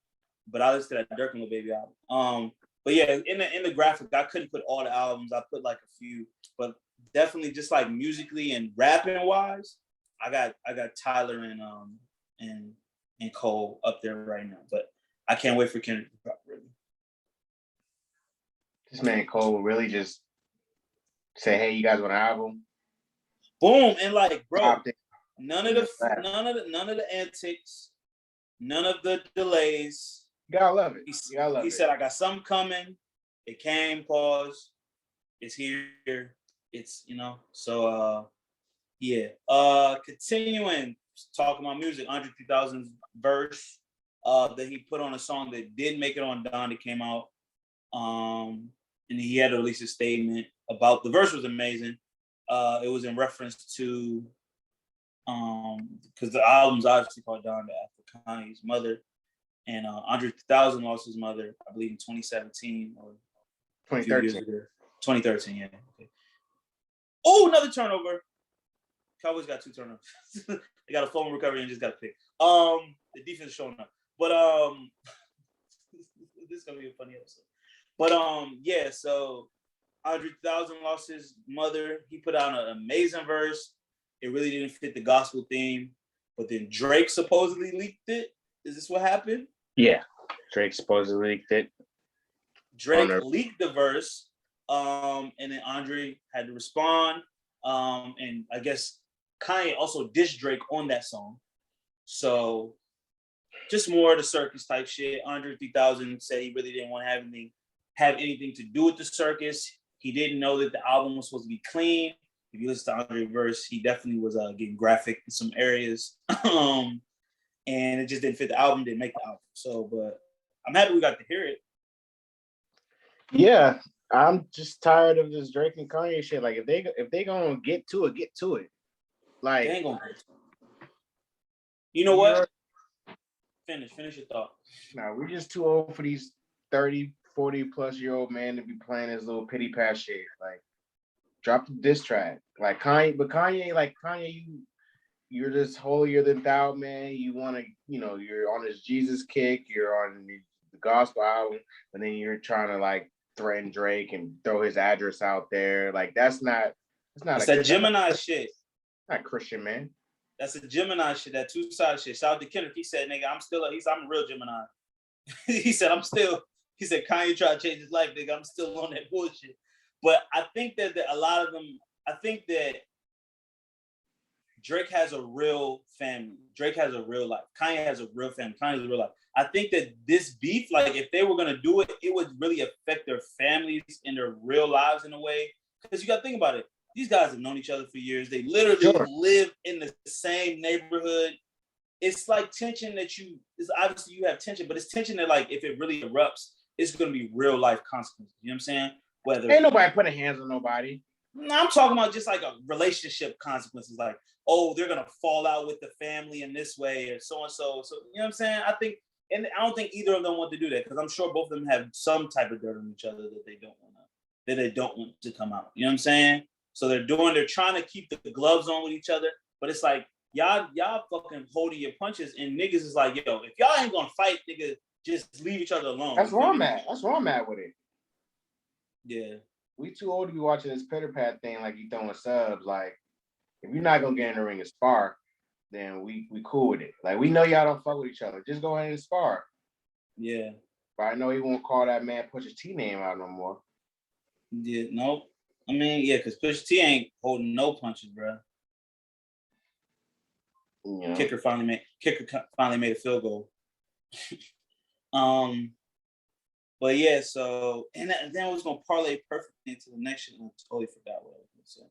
but I listened to that Dirk and Little Baby album. But yeah, in the graphic, I couldn't put all the albums. I put like a few, but definitely just like musically and rapping wise, I got Tyler and and Cole up there right now. But I can't wait for Kendrick to drop, really. This man Cole will really just say, "Hey, you guys want an album?" Boom, and like, bro, none of the antics, none of the delays. You gotta love it. He said, "I got something coming. It came. Pause. It's here. It's So yeah. Continuing talking about music. Andre 3000's verse that he put on a song that did make it on Don. That came out. And he had to release a statement about the verse was amazing. It was in reference to because the album's obviously called Don after Kanye's mother, and Andre 3000 lost his mother, I believe, in 2017 or 2013. 2013, yeah. Okay. Oh, another turnover. Cowboys got 2 turnovers. They got a fumble recovery and just got a pick. The defense is showing up, but this is gonna be a funny episode. But yeah, so Andre 3000 lost his mother. He put out an amazing verse. It really didn't fit the gospel theme, but then Drake supposedly leaked it. Is this what happened? Yeah, Drake supposedly leaked it. Drake leaked the verse, and then Andre had to respond. And I guess Kanye also dissed Drake on that song. So just more of the circus type shit. Andre 3000 said he really didn't want to have anything to do with the circus. He didn't know that the album was supposed to be clean. If you listen to Andre's verse, he definitely was getting graphic in some areas. And it just didn't fit the album, didn't make the album. So, but I'm happy we got to hear it. Yeah, I'm just tired of this Drake and Kanye shit. Like, if they gonna get to it, get to it. Like, they ain't gonna get to it. You know what? Finish your thought. Nah, we're just too old for these 30, 40 plus year old man to be playing this little pity pat shit. Like, drop the diss track. Like Kanye, you're just holier than thou, man. You want to, you're on this Jesus kick. You're on the gospel album, and then you're trying to like threaten Drake and throw his address out there. Like that's not. It's that Gemini shit. Not Christian, man. That's a Gemini shit. That two-sided shit. Shout out to Kendrick. He said, "Nigga, I'm a real Gemini." He said, Kanye tried to change his life, nigga. I'm still on that bullshit. But I think that a lot of them, I think that Drake has a real family. Drake has a real life. Kanye has a real family. Kanye has a real life. I think that this beef, like if they were going to do it, it would really affect their families and their real lives in a way. Because you got to think about it. These guys have known each other for years. They literally live in the same neighborhood. It's like tension obviously you have tension, but it's tension that like if it really erupts, it's going to be real life consequences. You know what I'm saying? Ain't nobody putting hands on nobody. No, I'm talking about just like a relationship consequences, like, oh, they're gonna fall out with the family in this way or so and so. So you know what I'm saying? I think, and I don't think either of them want to do that because I'm sure both of them have some type of dirt on each other that they don't want to come out. You know what I'm saying? So they're trying to keep the gloves on with each other, but it's like y'all fucking holding your punches, and niggas is like, yo, if y'all ain't gonna fight, nigga, just leave each other alone. That's where I'm at. That's where I'm at with it. Yeah. We too old to be watching this pitter pat thing like you throwing subs. Like, if you're not gonna get in the ring and spar, then we cool with it. Like, we know y'all don't fuck with each other. Just go ahead and spar. Yeah. But I know he won't call that man Pusha T name out no more. Yeah, nope. I mean, yeah, because Pusha T ain't holding no punches, bro. Yeah. Kicker finally made a field goal. But yeah, so and then I was gonna parlay perfectly into the next shit, and I totally forgot what I was gonna say.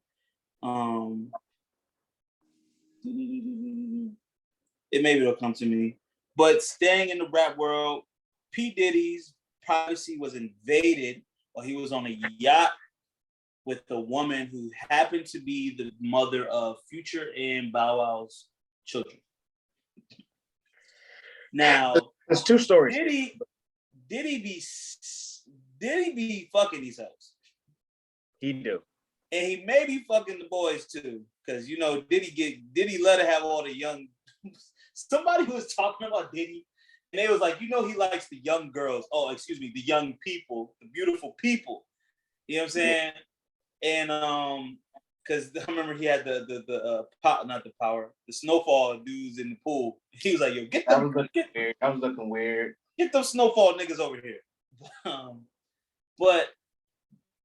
It'll come to me. But staying in the rap world, P. Diddy's privacy was invaded while he was on a yacht with a woman who happened to be the mother of Future and Bow Wow's children. Now, there's two stories. Diddy be fucking these hoes. He do. And he may be fucking the boys too. Because Diddy let her have all the young somebody was talking about Diddy and they was like, he likes the young girls. Oh, excuse me, the young people, the beautiful people. You know what I'm saying? And because I remember he had the snowfall dudes in the pool. He was like, "Yo, get them, that was looking weird. Get those snowfall niggas over here." But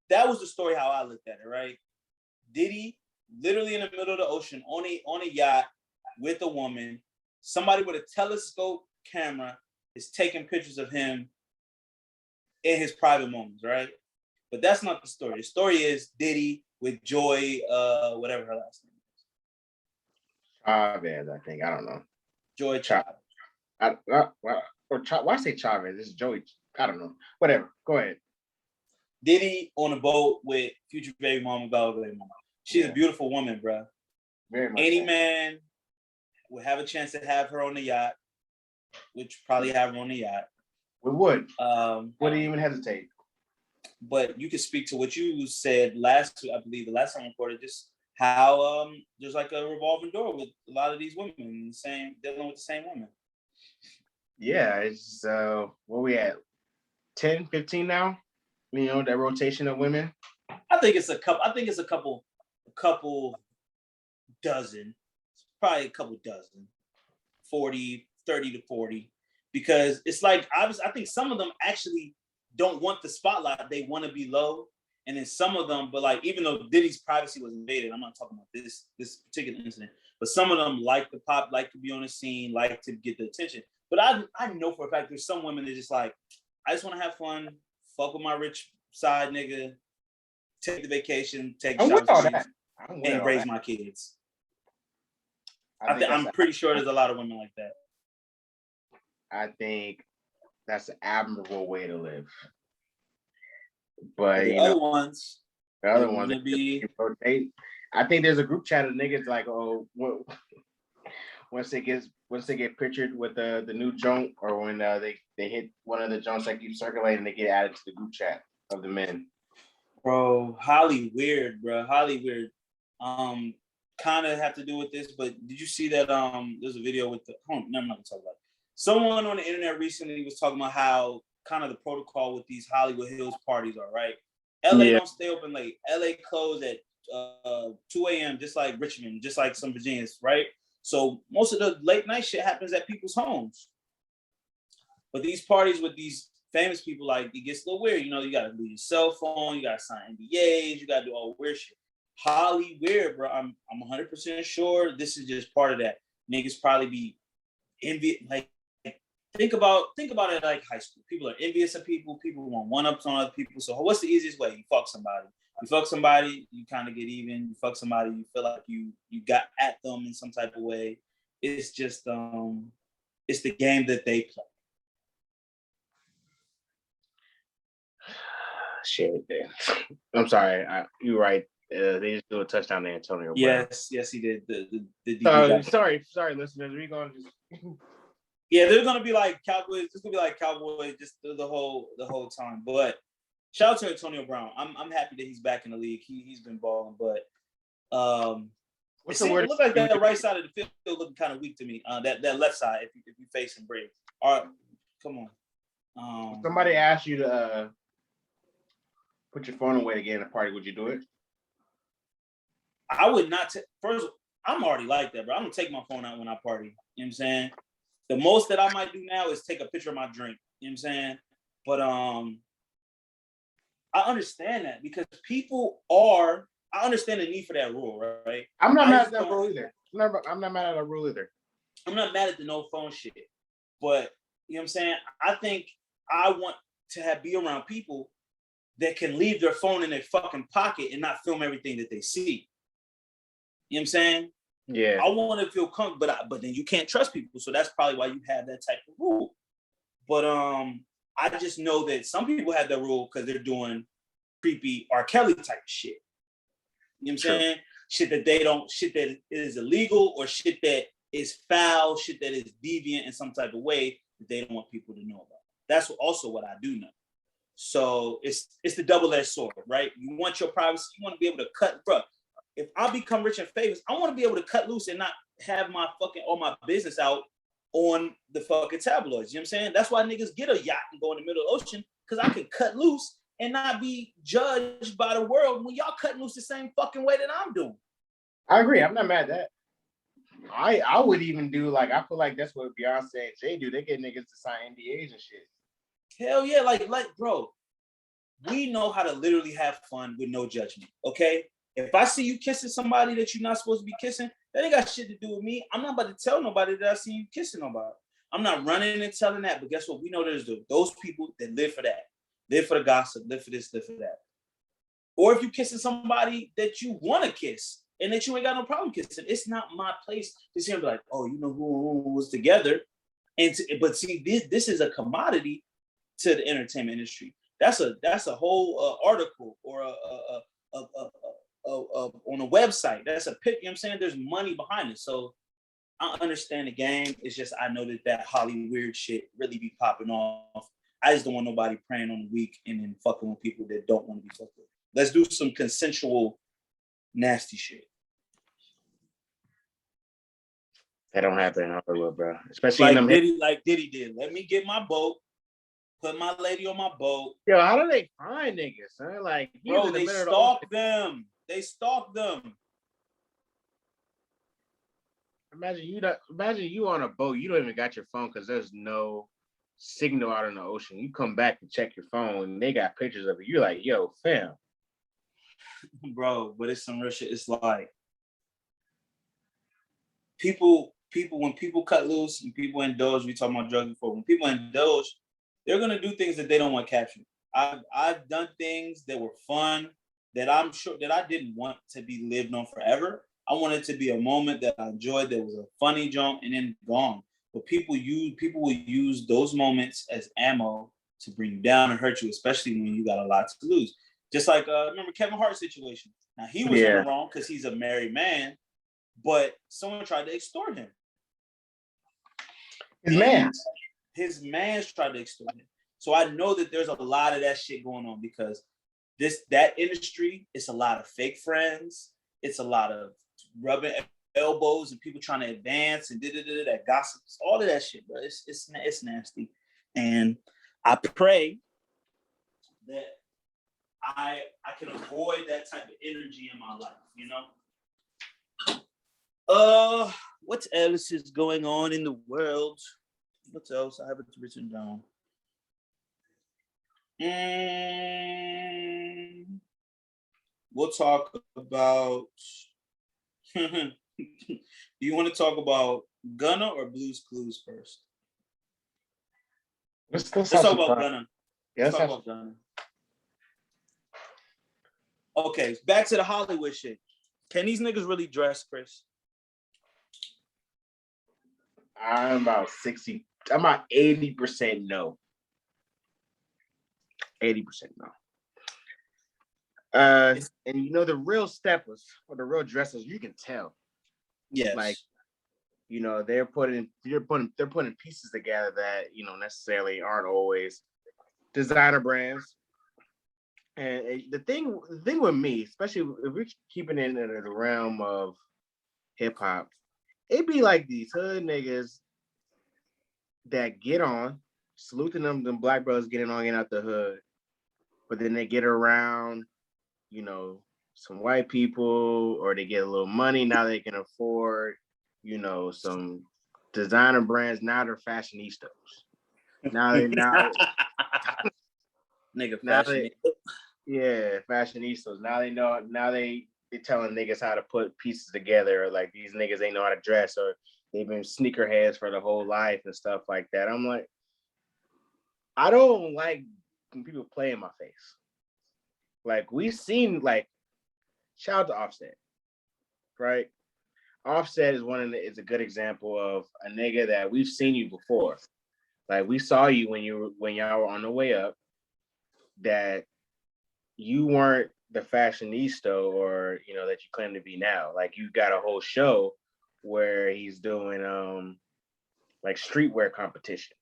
that was the story how I looked at it, right? Diddy, literally in the middle of the ocean on a yacht with a woman. Somebody with a telescope camera is taking pictures of him in his private moments, right? But that's not the story. The story is Diddy with Joy, whatever her last name is. Chavez, I think. I don't know. Joy Chavez. Why say Chavez? This is Joey. I don't know. Whatever. Go ahead. Diddy on a boat with future baby mama, baby mama. She's a beautiful woman, bro. Very much. Any man would have a chance to have her on the yacht, which probably have her on the yacht. We would. Wouldn't even hesitate. But you could speak to what you said I believe the last time I recorded, just how there's like a revolving door with a lot of these women dealing with the same women. Yeah, it's where we at? 10, 15 now? You know, that rotation of women. I think it's a couple dozen. Probably a couple dozen. 30 to 40. Because it's like obviously I think some of them actually don't want the spotlight. They want to be low. And then some of them, but like even though Diddy's privacy was invaded, I'm not talking about this particular incident, but some of them like to pop, like to be on the scene, like to get the attention. But I know for a fact there's some women that just like, I just want to have fun, fuck with my rich side nigga, take the vacation, take showers, and raise my kids. I'm pretty sure there's a lot of women like that. I think that's an admirable way to live. But the other ones rotate. I think there's a group chat of niggas like, oh, once they get pictured with the new joint, or when they hit one of the joints that keep circulating, they get added to the group chat of the men. Bro, Holly weird. Kind of have to do with this, but did you see that there's a video with I'm not gonna talk about it. Someone on the internet recently was talking about how kind of the protocol with these Hollywood Hills parties are, right? LA don't stay open late. LA close at 2 a.m. just like Richmond, just like some Virginians, right? So most of the late night shit happens at people's homes. But these parties with these famous people, like, it gets a little weird. You know, you gotta leave your cell phone, you gotta sign NDAs, you gotta do all weird shit. Holly weird, bro. I'm 100% sure this is just part of that. Niggas probably be envious. Like, think about it like high school. People are envious of people. People want one-ups on other people. So what's the easiest way? You fuck somebody. You kind of get even. You fuck somebody. You feel like you got at them in some type of way. It's just it's the game that they play. Shit, I'm sorry. You're right. They just do a touchdown to Antonio Brown. Yes, he did. Sorry, listeners. We're going to just. Yeah, they're gonna be like Cowboys. It's gonna be like Cowboys just the whole time. But shout out to Antonio Brown. I'm happy that he's back in the league. He's been balling, but it looked like that right side of the field looking kind of weak to me. That left side, if you face him, Briggs. All right, come on. Somebody asked you to put your phone away to get in a party. Would you do it? I would not. First, I'm already like that, bro. I'm gonna take my phone out when I party. You know what I'm saying? The most that I might do now is take a picture of my drink. You know what I'm saying? But I understand that because I understand the need for that rule, right? I'm not mad at that rule either. I'm not mad at that rule either. I'm not mad at the no phone shit. But you know what I'm saying? I think I want to be around people that can leave their phone in their fucking pocket and not film everything that they see. You know what I'm saying? Yeah. I want to feel comfortable, but then you can't trust people. So that's probably why you have that type of rule. But I just know that some people have that rule because they're doing creepy R. Kelly type shit. You know what I'm saying? Shit that is illegal or shit that is foul, shit that is deviant in some type of way that they don't want people to know about. That's also what I do know. So it's the double-edged sword, right? You want your privacy. You want to be able to cut, bro. If I become rich and famous, I want to be able to cut loose and not have all my business out on the fucking tabloids. You know what I'm saying? That's why niggas get a yacht and go in the middle of the ocean, because I can cut loose and not be judged by the world when y'all cutting loose the same fucking way that I'm doing. I agree. I'm not mad at that. I would even do like I feel like that's what Beyonce and Jay do. They get niggas to sign NDAs and shit. Hell yeah, like bro, we know how to literally have fun with no judgment. Okay, if I see you kissing somebody that you're not supposed to be kissing, that ain't got shit to do with me. I'm not about to tell nobody that I see you kissing nobody. I'm not running and telling that. But guess what? We know there's those people that live for that, live for the gossip, live for this, live for that. Or if you're kissing somebody that you want to kiss and that you ain't got no problem kissing, it's not my place to see him be like, oh, you know who was together. But see, this is a commodity to the entertainment industry. That's a whole article or on a website. That's a pic. You know what I'm saying? There's money behind it. So I understand the game. It's just I know that Holly weird shit really be popping off. I just don't want nobody preying on the weak and then fucking with people that don't want to be fucked with. Let's do some consensual nasty shit. That don't happen in Hollywood, bro. Especially like in them Diddy did. Let me get my boat, put my lady on my boat. Yo, how do they find niggas, son? Like, bro, they stalk them. They stalk them. Imagine you on a boat. You don't even got your phone because there's no signal out in the ocean. You come back and check your phone, and they got pictures of it. You're like, yo, fam. Bro, but it's some real shit. It's like people when people cut loose and people indulge. We talking about drugs before. When people indulge, they're gonna do things that they don't want captured. I've done things that were fun that I'm sure that I didn't want to be lived on forever. I wanted to be a moment that I enjoyed, that was a funny jump, and then gone. But people will use those moments as ammo to bring you down and hurt you, especially when you got a lot to lose. Just like remember Kevin Hart's situation. Now he was in the wrong because he's a married man, but someone tried to extort him. His man's tried to extort him. So I know that there's a lot of that shit going on because that industry, it's a lot of fake friends. It's a lot of rubbing elbows and people trying to advance and that gossip, all of that shit, bro. It's nasty. And I pray that I can avoid that type of energy in my life, you know? What else is going on in the world? What else? I have it written down. We'll talk about. Do you want to talk about Gunna or Blue's Clues first? Let's talk about Gunna. Yeah, let's talk about Gunna. Okay, back to the Hollywood shit. Can these niggas really dress, Chris? I'm about 60. I'm about 80% no. 80% no. And you know the real steppers or the real dressers, you can tell. Yes. Like, you know, they're putting pieces together that, you know, necessarily aren't always designer brands. And the thing with me, especially if we're keeping it in the realm of hip hop, it'd be like these hood niggas that get on, saluting them black brothers getting on and out the hood, but then they get around, you know, some white people, or they get a little money. Now they can afford, you know, some designer brands. Now they're fashionistas. Nigga, fashionistas. Now they know. Now they're telling niggas how to put pieces together. Or like these niggas ain't know how to dress, or they've been sneakerheads for the whole life and stuff like that. I'm like, I don't like when people play in my face. Like we've seen, like, shout out to Offset, right? Offset is a good example of a nigga that we've seen you before. Like we saw you when y'all were on the way up, that you weren't the fashionista or, you know, that you claim to be now. Like you got a whole show where he's doing like streetwear competition.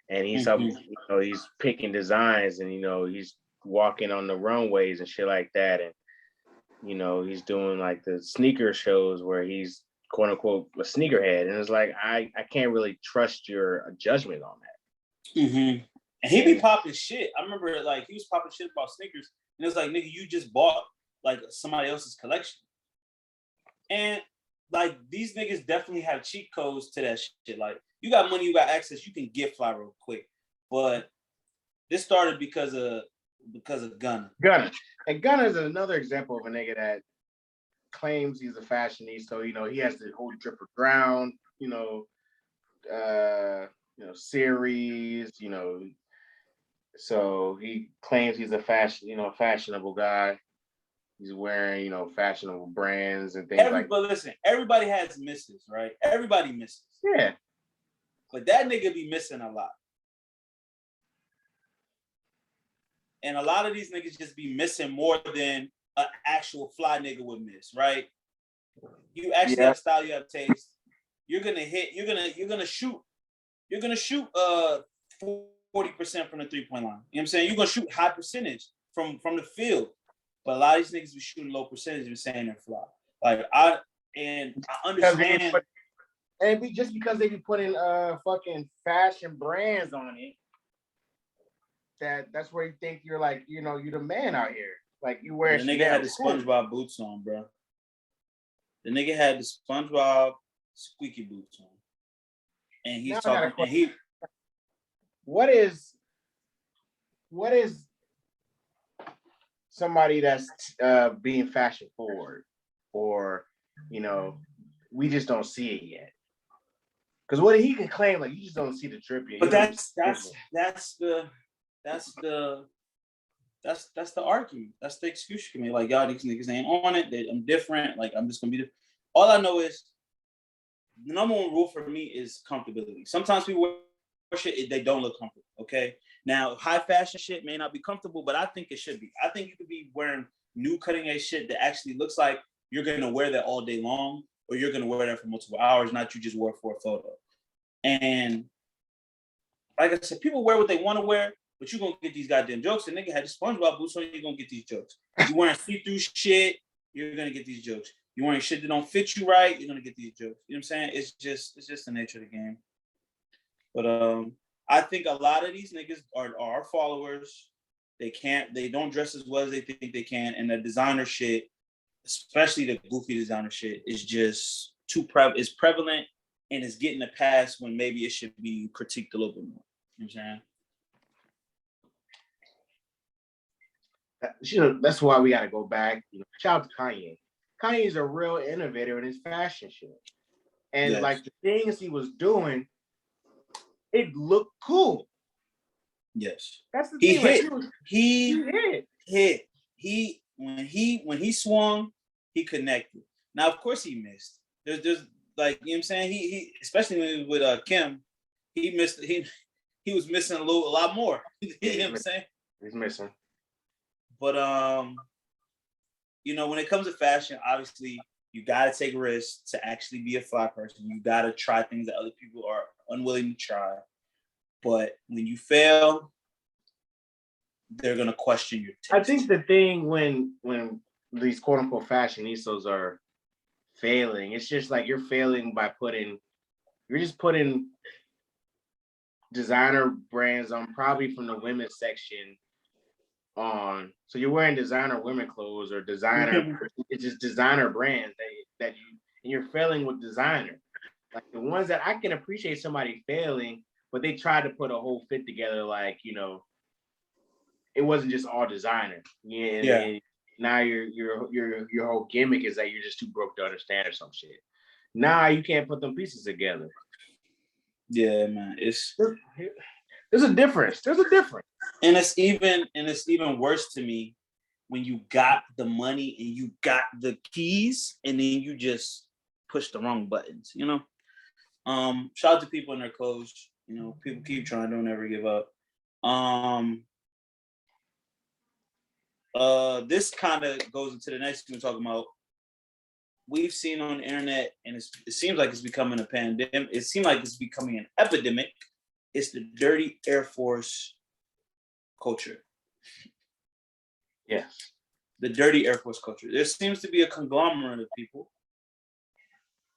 And he's you know, he's picking designs, and you know, he's walking on the runways and shit like that. And you know, he's doing like the sneaker shows where he's quote unquote a sneakerhead. And it's like I can't really trust your judgment on that. And he be popping shit. I remember like he was popping shit about sneakers, and it was like, nigga, you just bought like somebody else's collection. And like these niggas definitely have cheat codes to that shit. Like you got money, you got access, you can get fly real quick. But this started because of Gunna. And Gunna is another example of a nigga that claims he's a fashionista. So, he has the whole dripper ground, series, so he claims he's a fashionable guy. He's wearing, fashionable brands and things like that. But listen, everybody has misses, right? Everybody misses. Yeah. But that nigga be missing a lot. And a lot of these niggas just be missing more than an actual fly nigga would miss, right? You actually have style, you have taste. You're gonna shoot 40% from the 3-point line. You know what I'm saying? You're gonna shoot high percentage from the field. But a lot of these niggas be shooting low percentage and saying they're fly. Like I understand. And just because they be putting fucking fashion brands on it, that's where you think you're like, you're the man out here. Like you wear. The nigga had the SpongeBob boots on, bro. The nigga had the SpongeBob squeaky boots on, and he's talking. And what is somebody that's being fashion forward, or we just don't see it yet? Because what he can claim, like you just don't see the drip yet. But that's the argument. That's the excuse for me. Like, y'all, these niggas ain't on it. I'm different. Like, I'm just gonna be. All I know is the number one rule for me is comfortability. Sometimes people wear shit they don't look comfortable. Okay, now high fashion shit may not be comfortable, but I think it should be. I think you could be wearing new cutting edge shit that actually looks like you're gonna wear that all day long, or you're gonna wear that for multiple hours, not you just wear it for a photo. And like I said, people wear what they want to wear. But you're going to get these goddamn jokes. The nigga had the SpongeBob boots on, you're going to get these jokes. You wearing see-through shit, you're going to get these jokes. You wearing shit that don't fit you right, you're going to get these jokes. You know what I'm saying? It's just the nature of the game. But I think a lot of these niggas are our followers. They don't dress as well as they think they can. And the designer shit, especially the goofy designer shit, is just it's prevalent and it's getting a pass when maybe it should be critiqued a little bit more. You know what I'm saying? That's why we got to go back. Shout out to Kanye. Kanye is a real innovator in his fashion shit, and like the things he was doing, it looked cool. Yes, that's the thing. He hit. When he swung, he connected. Now, of course, he missed. There's like, you know what I'm saying. He especially when he was with Kim, he missed. He was missing a lot more. You know what I'm saying? He's missing. But when it comes to fashion, obviously you gotta take risks to actually be a fly person. You gotta try things that other people are unwilling to try. But when you fail, they're gonna question your taste. I think the thing when these quote unquote fashionistas are failing, it's just like you're failing by putting designer brands on, probably from the women's section on. So you're wearing designer women clothes or designer, it's just designer brands that you're failing with designer. Like the ones that I can appreciate somebody failing, but they tried to put a whole fit together, like, it wasn't just all designer. And now your whole gimmick is that you're just too broke to understand or some shit. Now you can't put them pieces together. Yeah, man. There's a difference. And it's even worse to me when you got the money and you got the keys and then you just push the wrong buttons, Shout out to people in their clothes. People keep trying, don't ever give up. This kind of goes into the next thing we're talking about. We've seen on the internet, and it seems like it's becoming a pandemic. It seems like it's becoming an epidemic. It's the dirty Air Force culture. Yes. The dirty Air Force culture. There seems to be a conglomerate of people.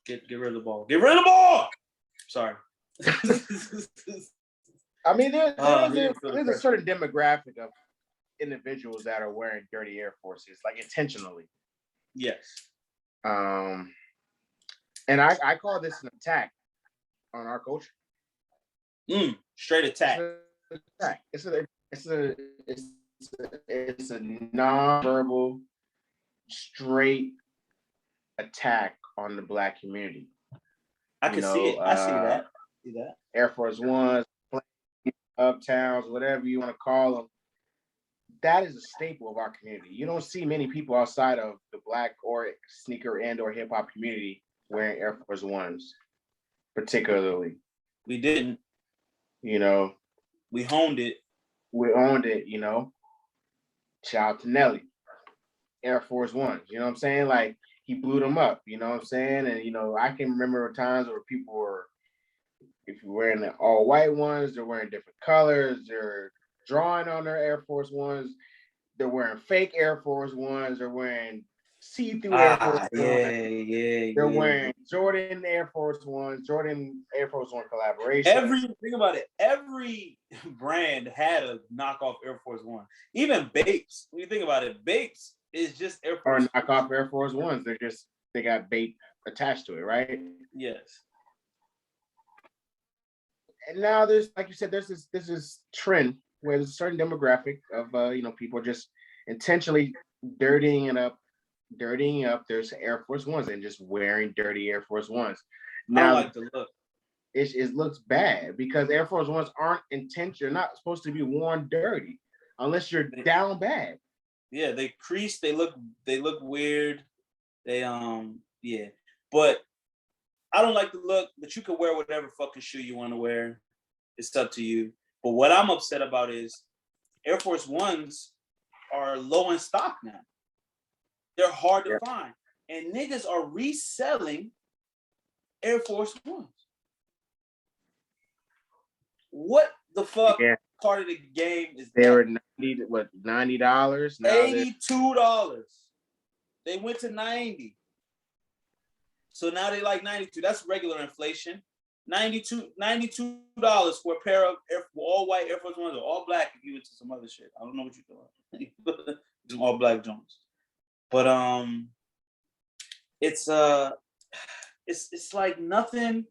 Get rid of the ball. Get rid of the ball! Sorry. I mean, there's There's a certain demographic of individuals that are wearing dirty Air Forces, like intentionally. Yes. And I call this an attack on our culture. Straight attack. It's a non-verbal, straight attack on the Black community. I can see it. I see that. See that. Air Force Ones, uptowns, whatever you want to call them. That is a staple of our community. You don't see many people outside of the Black or sneaker and or hip hop community wearing Air Force Ones, particularly. We didn't. You know, we honed it. We owned it. You know, shout out to Nelly, Air Force Ones. You know what I'm saying? Like he blew them up. You know what I'm saying? And you know, I can remember times where people were, if you're wearing the all white ones, they're wearing different colors. They're drawing on their Air Force Ones. They're wearing fake Air Force Ones. They're wearing see-through Air Force Ones. They're wearing Jordan Air Force Ones, Jordan Air Force One collaboration. Think about it. Every brand had a knockoff Air Force One. Even Bapes. When you think about it, Bapes is just Air Force. Or knockoff Air Force Ones. They got Bape attached to it, right? Yes. And now there's, like you said, there's this trend where there's a certain demographic of people just intentionally dirtying up there's Air Force Ones and just wearing dirty Air Force Ones. Now, I don't like the look. It looks bad because Air Force Ones aren't you're not supposed to be worn dirty unless you're down bad. Yeah, they crease, they look weird. They yeah. But I don't like the look, but you can wear whatever fucking shoe you want to wear. It's up to you. But what I'm upset about is Air Force Ones are low in stock now. They're hard to find. And niggas are reselling Air Force Ones. What the fuck part of the game is they that? Were $90? $82. They went to 90. So now they like 92. That's regular inflation. $92 for a pair of all white Air Force Ones or all black if you into some other shit. I don't know what you're doing. Some all black Jones. But it's like nothing.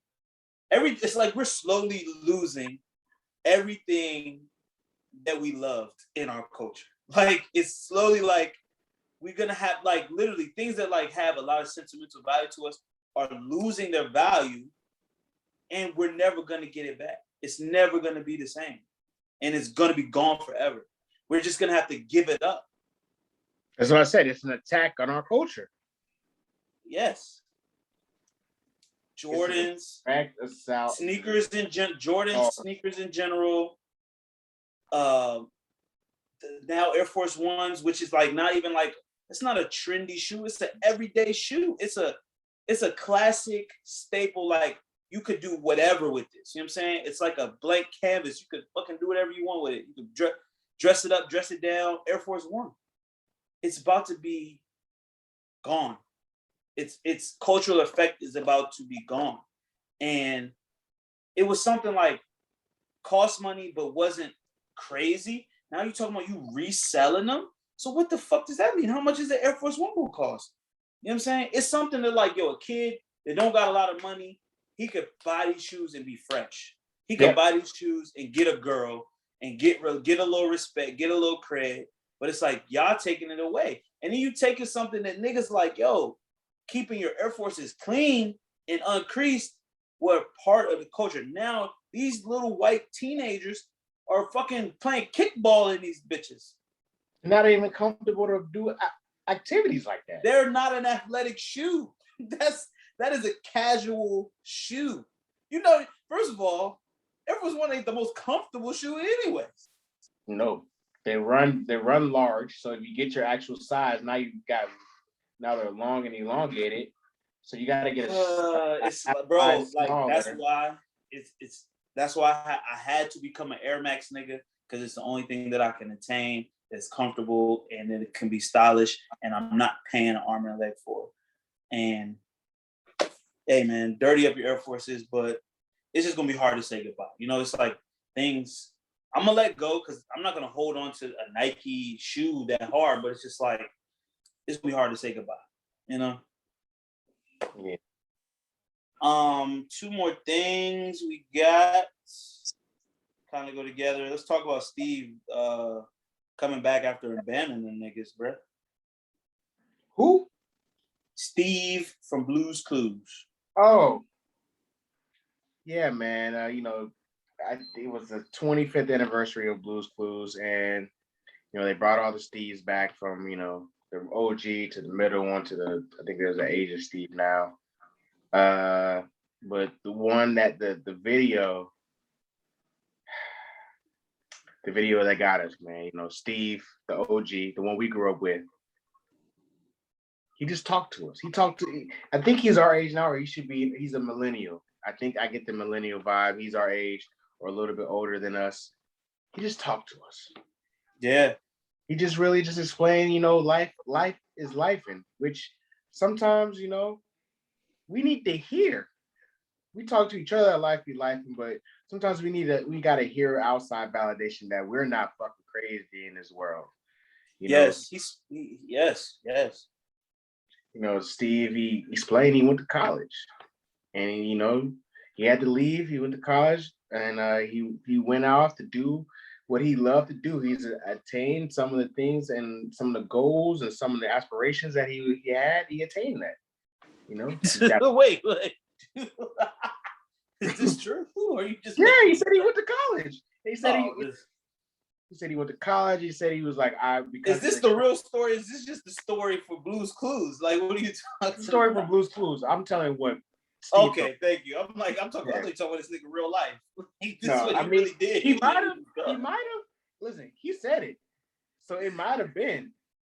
It's like we're slowly losing everything that we loved in our culture. Like it's slowly like we're gonna have like literally things that like have a lot of sentimental value to us are losing their value, and we're never gonna get it back. It's never gonna be the same, and it's gonna be gone forever. We're just gonna have to give it up. That's what I said. It's an attack on our culture. Yes. Jordans, sneakers in sneakers in general. Now Air Force Ones, which is like not even like it's not a trendy shoe. It's an everyday shoe. It's a classic staple. Like you could do whatever with this. You know what I'm saying? It's like a blank canvas. You could fucking do whatever you want with it. You could dress it up, dress it down. Air Force One. It's about to be gone. Its cultural effect is about to be gone. And it was something like cost money, but wasn't crazy. Now you're talking about you reselling them. So what the fuck does that mean? How much is the Air Force One will cost? You know what I'm saying? It's something that like, a kid that don't got a lot of money, he could buy these shoes and be fresh. He could buy these shoes and get a girl and get a little respect, get a little cred. But it's like, y'all taking it away. And then you taking something that niggas like, keeping your Air Forces clean and uncreased were part of the culture. Now, these little white teenagers are fucking playing kickball in these bitches. Not even comfortable to do activities like that. They're not an athletic shoe. That is a casual shoe. First of all, Air Force One ain't the most comfortable shoe anyways. No. They run large. So if you get your actual size, now they're long and elongated. So you gotta get that's why that's why I had to become an Air Max nigga, because it's the only thing that I can attain that's comfortable and that it can be stylish, and I'm not paying an arm and a leg for. And hey man, dirty up your Air Forces, but it's just gonna be hard to say goodbye. It's like things. I'm gonna let go because I'm not gonna hold on to a Nike shoe that hard. But it's just like it's gonna be hard to say goodbye. You know. Yeah. Two more things we got kind of go together. Let's talk about Steve coming back after abandoning niggas, bro. Who? Steve from Blue's Clues. Oh. Yeah, man. It was the 25th anniversary of Blue's Clues, and they brought all the Steves back from the OG to the middle one to I think there's an Asian Steve now. But the one that the video that got us, man, Steve, the OG, the one we grew up with, he just talked to us. I think he's our age now, or he's a millennial. I think I get the millennial vibe. He's our age or a little bit older than us. He just talked to us. Yeah. He just really just explained, life is life, in which sometimes, we need to hear. We talk to each other, life be life, but sometimes we gotta hear outside validation that we're not fucking crazy in this world. Yes. Yes. Steve, he explained he went to college, and he had to leave. He went to college, and he went off to do what he loved to do. He's attained some of the things and some of the goals and some of the aspirations that he had. He attained that. Wait. Is this true? Or you just he said he went to college. He said he said he went to college. He said he was like, is this the real story? Is this just the story for Blue's Clues? Like, what are you talking about? Story for Blue's Clues. I'm telling what. Okay, thank you. I'm talking. I thought you were talking about this nigga real life. This is what he really did. He might have. Listen, he said it, so it might have been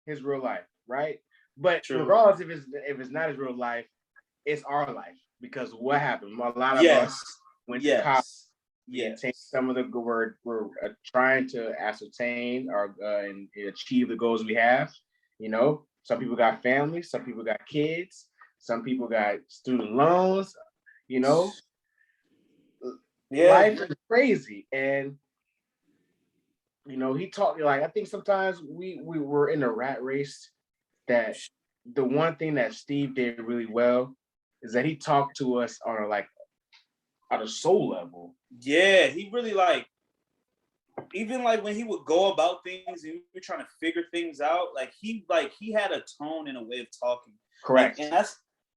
his real life, right? But regardless, if it's not his real life, it's our life, because what happened? A lot of us went to college. Yes. Some of the we're trying to ascertain and achieve the goals we have. Some people got families, some people got kids, some people got student loans. Life is crazy, and he talked like, I think sometimes we were in a rat race. That the one thing that Steve did really well is that he talked to us on a soul level. Yeah, he really even when he would go about things and we were trying to figure things out, he had a tone and a way of talking. Correct.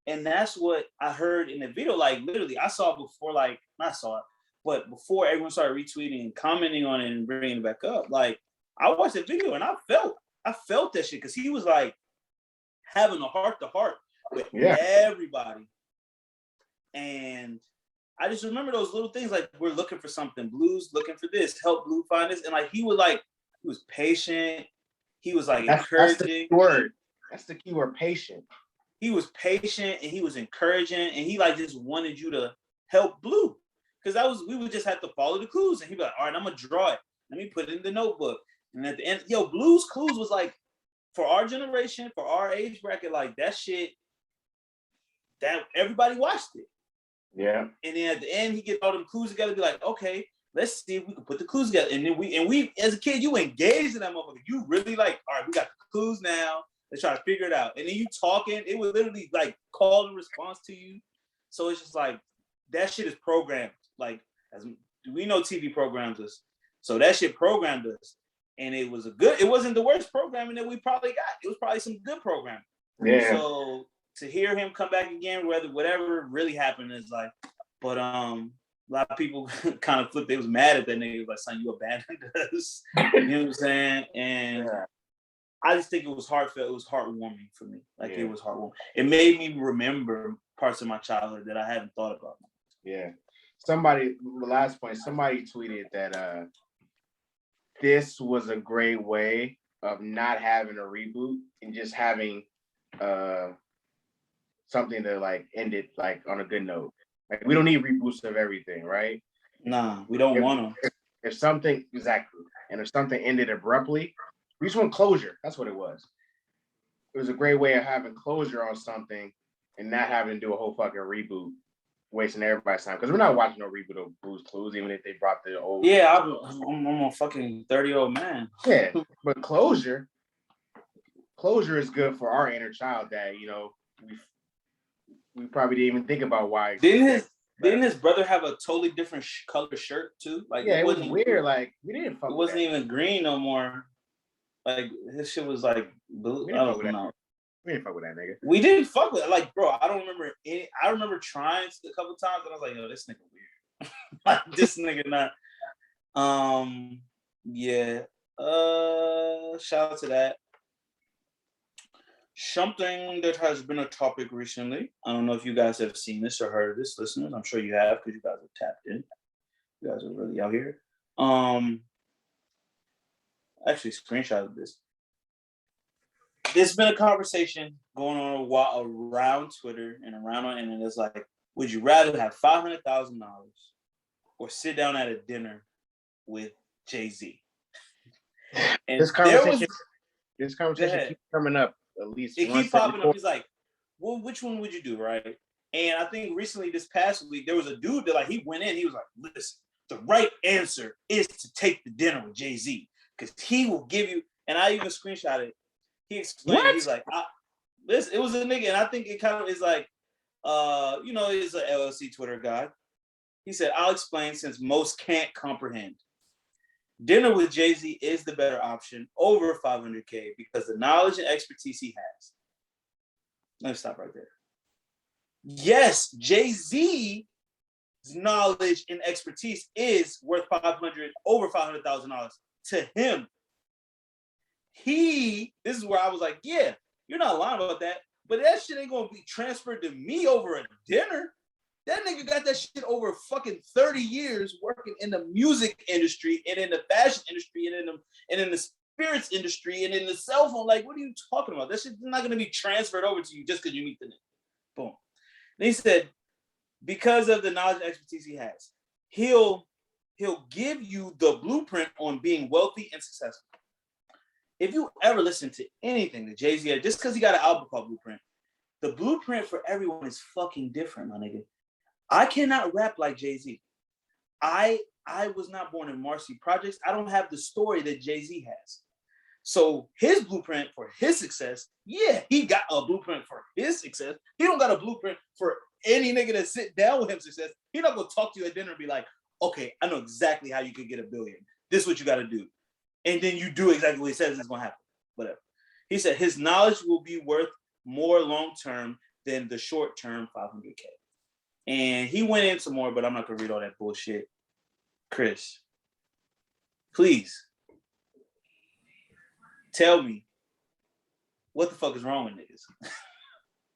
And that's what I heard in the video. Literally, I saw it before, not saw it, but before everyone started retweeting and commenting on it and bringing it back up. I watched the video and I felt that shit, because he was having a heart to heart with everybody. And I just remember those little things, we're looking for something, Blue's looking for this, help Blue find this. And he was patient. He was encouraging. That's the key word. That's the key word, patient. He was patient and he was encouraging, and he just wanted you to help Blue. Because we would just have to follow the clues, and he'd be like, all right, I'm gonna draw it. Let me put it in the notebook. And at the end, Blue's Clues was for our generation, for our age bracket, that shit, that everybody watched it. Yeah. And then at the end, he get all them clues together, be like, okay, let's see if we can put the clues together. And then we as a kid, you engaged in that motherfucker. You really all right, we got the clues now. Let's try to figure it out. And then you talking, it would literally call and response to you. So it's just that shit is programmed. As we know TV programs us. So that shit programmed us. And it wasn't the worst programming that we probably got. It was probably some good programming. Yeah. So to hear him come back again, whatever really happened is but a lot of people kind of flipped. They was mad at that nigga, son, you abandoned us. You know what I'm saying? And I just think it was heartfelt. It was heartwarming for me. It was heartwarming. It made me remember parts of my childhood that I hadn't thought about. Yeah. Last point, somebody tweeted that this was a great way of not having a reboot and just having something to end it on a good note. We don't need reboots of everything, right? Nah, we don't want them. If something ended abruptly, we just want closure. That's what it was. It was a great way of having closure on something and not having to do a whole fucking reboot wasting everybody's time because we're not watching no reboot of Blue's Clues, even if they brought the old. Yeah, I'm a fucking 30-year-old man. Yeah, but closure is good for our inner child that we probably didn't even think about why. Didn't his brother have a totally different color shirt too? Like yeah, it was weird. Like we didn't fuck. It wasn't even green no more. Like his shit was like blue. I don't know. We didn't fuck with that nigga. We didn't fuck with it. Like, bro, I don't remember any. I remember trying a couple times, and I was like, yo, this nigga weird. Like this nigga not. Yeah. Shout out to that. Something that has been a topic recently. I don't know if you guys have seen this or heard of this, listeners. I'm sure you have because you guys are tapped in. You guys are really out here. Actually screenshotted this. There's been a conversation going on around Twitter and around on internet. It's like, would you rather have $500,000 or sit down at a dinner with Jay-Z? And this conversation keeps coming up at least. It keeps popping up. He's like, well, which one would you do, right? And I think recently, this past week, there was a dude that he went in. He was like, listen, the right answer is to take the dinner with Jay-Z because he will give you. And I even screenshot it. He explained. He's like, it was a nigga, and I think it kind of is like, he's an LLC Twitter guy. He said, I'll explain since most can't comprehend. Dinner with Jay-Z is the better option over $500K because the knowledge and expertise he has. Let me stop right there. Yes, Jay-Z's knowledge and expertise is worth over $500,000 to him. This is where I was like, yeah, you're not lying about that, but that shit ain't gonna be transferred to me over a dinner. That nigga got that shit over fucking 30 years working in the music industry and in the fashion industry and in the spirits industry and in the cell phone. Like, what are you talking about? That shit's not gonna be transferred over to you just because you meet the nigga. Boom. And he said, because of the knowledge and expertise he has, he'll give you the blueprint on being wealthy and successful. If you ever listen to anything that Jay-Z had, just because he got an album called Blueprint, the blueprint for everyone is fucking different, my nigga. I cannot rap like Jay-Z. I was not born in Marcy Projects. I don't have the story that Jay-Z has. So his blueprint for his success, yeah, he got a blueprint for his success. He don't got a blueprint for any nigga that sit down with him success. He not gonna talk to you at dinner and be like, okay, I know exactly how you could get $1 billion. This is what you gotta do. And then you do exactly what he says is going to happen. Whatever. He said his knowledge will be worth more long-term than the short-term $500K. And he went into more, but I'm not going to read all that bullshit. Chris, please tell me what the fuck is wrong with niggas?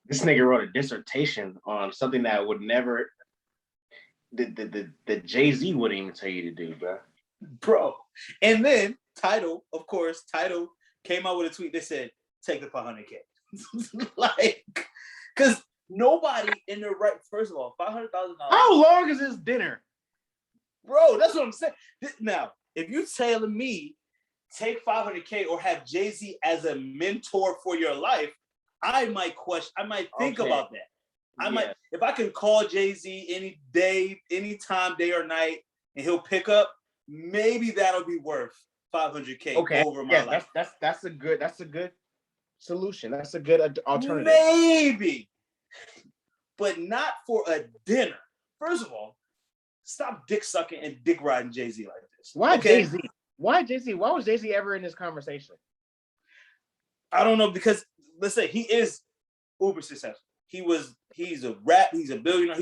This nigga wrote a dissertation on something that would never, the Jay-Z wouldn't even tell you to do, bro. And then Tidal came out with a tweet that said, take the $500K. Like, because nobody in the right, first of all, $500,000. How long is this dinner? Bro, that's what I'm saying. Now, if you telling me take $500K or have Jay-Z as a mentor for your life, I might think about that. I might, if I can call Jay-Z any day, anytime, day or night, and he'll pick up, maybe that'll be worth $500K over my life. That's a good solution. That's a good alternative. Maybe, but not for a dinner. First of all, stop dick sucking and dick riding Jay-Z like this. Why Jay-Z? Why Jay-Z? Why was Jay-Z ever in this conversation? I don't know, because let's say he is uber successful. He's a billionaire.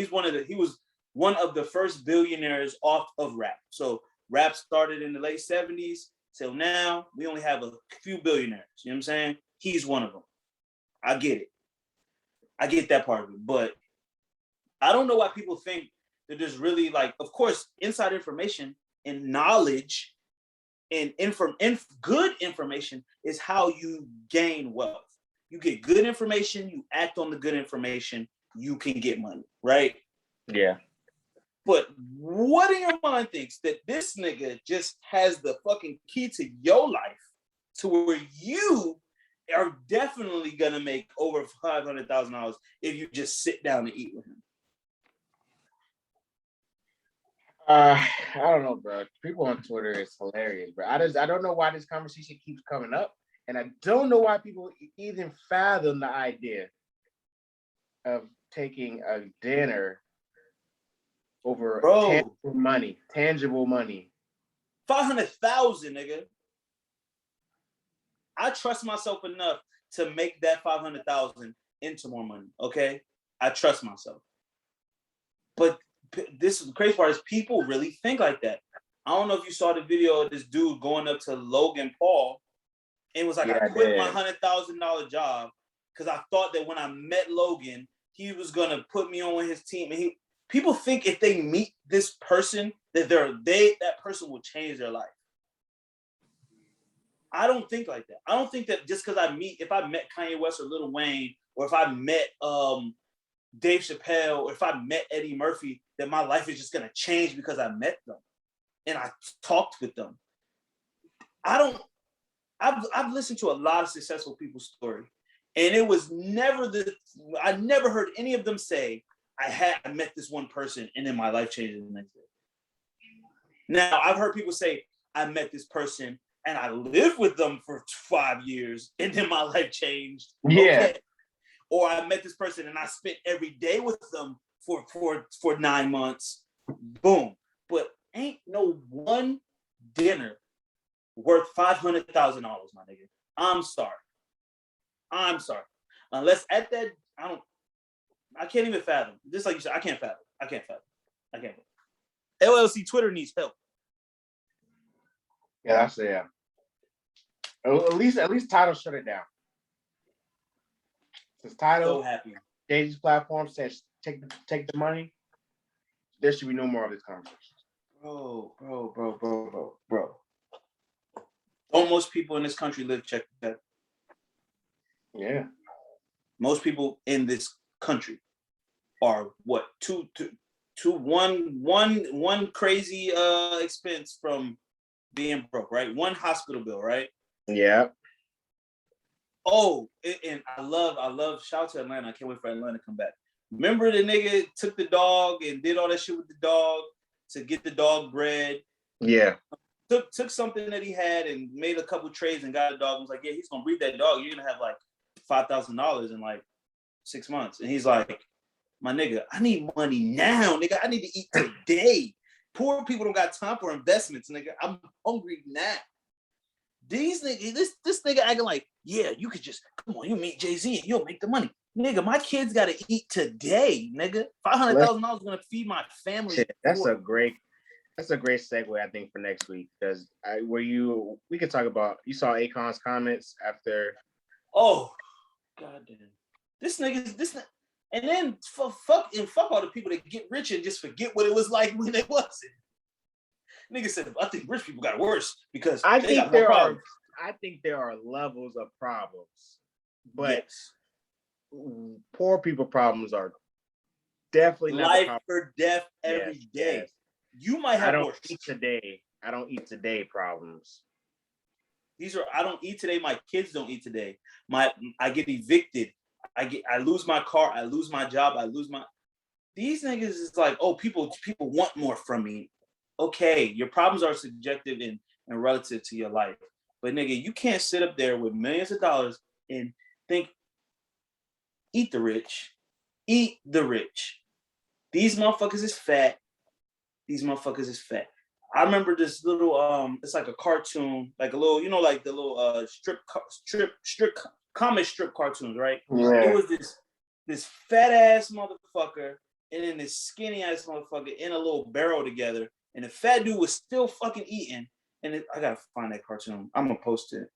He was one of the first billionaires off of rap. So rap started in the late 70s till now. We only have a few billionaires. You know what I'm saying? He's one of them. I get it. I get that part of it. But I don't know why people think that there's really, like, of course, inside information and knowledge and good information is how you gain wealth. You get good information, you act on the good information, you can get money, right? Yeah. But what in your mind thinks that this nigga just has the fucking key to your life to where you are definitely gonna make over $500,000 if you just sit down and eat with him? I don't know, bro. People on Twitter is hilarious, bro. I don't know why this conversation keeps coming up, and I don't know why people even fathom the idea of taking a dinner over Bro, tangible money. 500,000, nigga. I trust myself enough to make that 500,000 into more money. Okay, I trust myself. But this is the crazy part is people really think like that. I don't know if you saw the video of this dude going up to Logan Paul and was like, Yeah, I I quit my did. $100,000 job because I thought that when I met Logan, he was gonna put me on with his team. And people think if they meet this person that that person will change their life. I don't think like that. I don't think that just because if I met Kanye West or Lil Wayne, or if I met Dave Chappelle, or if I met Eddie Murphy, that my life is just gonna change because I met them and I talked with them. I've listened to a lot of successful people's story, and it was I never heard any of them say, I met this one person and then my life changed the next day. Now, I've heard people say, I met this person and I lived with them for 5 years and then my life changed. Yeah. Okay. Or I met this person and I spent every day with them for 9 months. Boom. But ain't no one dinner worth $500,000, my nigga. I'm sorry. Unless at that, I can't even fathom. Just like you said, I can't fathom. LLC Twitter needs help. Yeah, that's yeah. At least Tidal shut it down. Since Tidal, So happy. Jay-Z's platform says take the money, there should be no more of this conversation. Bro. Don't most people in this country live check to check? Yeah. Most people in this country are what one crazy expense from being broke, right? One hospital bill, right? Yeah. Oh, and I love shout out to Atlanta. I can't wait for Atlanta to come back. Remember the nigga took the dog and did all that shit with the dog to get the dog bread. Yeah. Took something that he had and made a couple trades and got a dog and was like, yeah, he's gonna breed that dog. You're gonna have like $5,000 in like 6 months. And he's like, my nigga, I need money now, nigga. I need to eat today. Poor people don't got time for investments, nigga. I'm hungry now. These niggas, this nigga acting like, yeah, you could just come on, you meet Jay-Z and you'll make the money. Nigga, my kids gotta eat today, nigga. $500,000 is gonna feed my family. Shit, that's a great segue, I think, for next week. Because we could talk about, you saw Akon's comments after. Oh, goddamn. This nigga, and then fuck all the people that get rich and just forget what it was like when they wasn't. Nigga said, I think rich people got worse because I they think got more problems. I think there are levels of problems, but yes. Poor people problems are definitely not life or death every day. Yes. You might have more. I don't eat today problems. These are I don't eat today. My kids don't eat today. I get evicted. I lose my car. I lose my job. These niggas is like, oh, people want more from me. Okay, your problems are subjective and relative to your life. But nigga, you can't sit up there with millions of dollars and think, eat the rich. Eat the rich. These motherfuckers is fat. I remember this little it's like a cartoon, like a little, like the little strip comic strip cartoons, right? Yeah. It was this fat ass motherfucker and then this skinny ass motherfucker in a little barrel together, and the fat dude was still fucking eating. And I gotta find that cartoon. I'm gonna post it.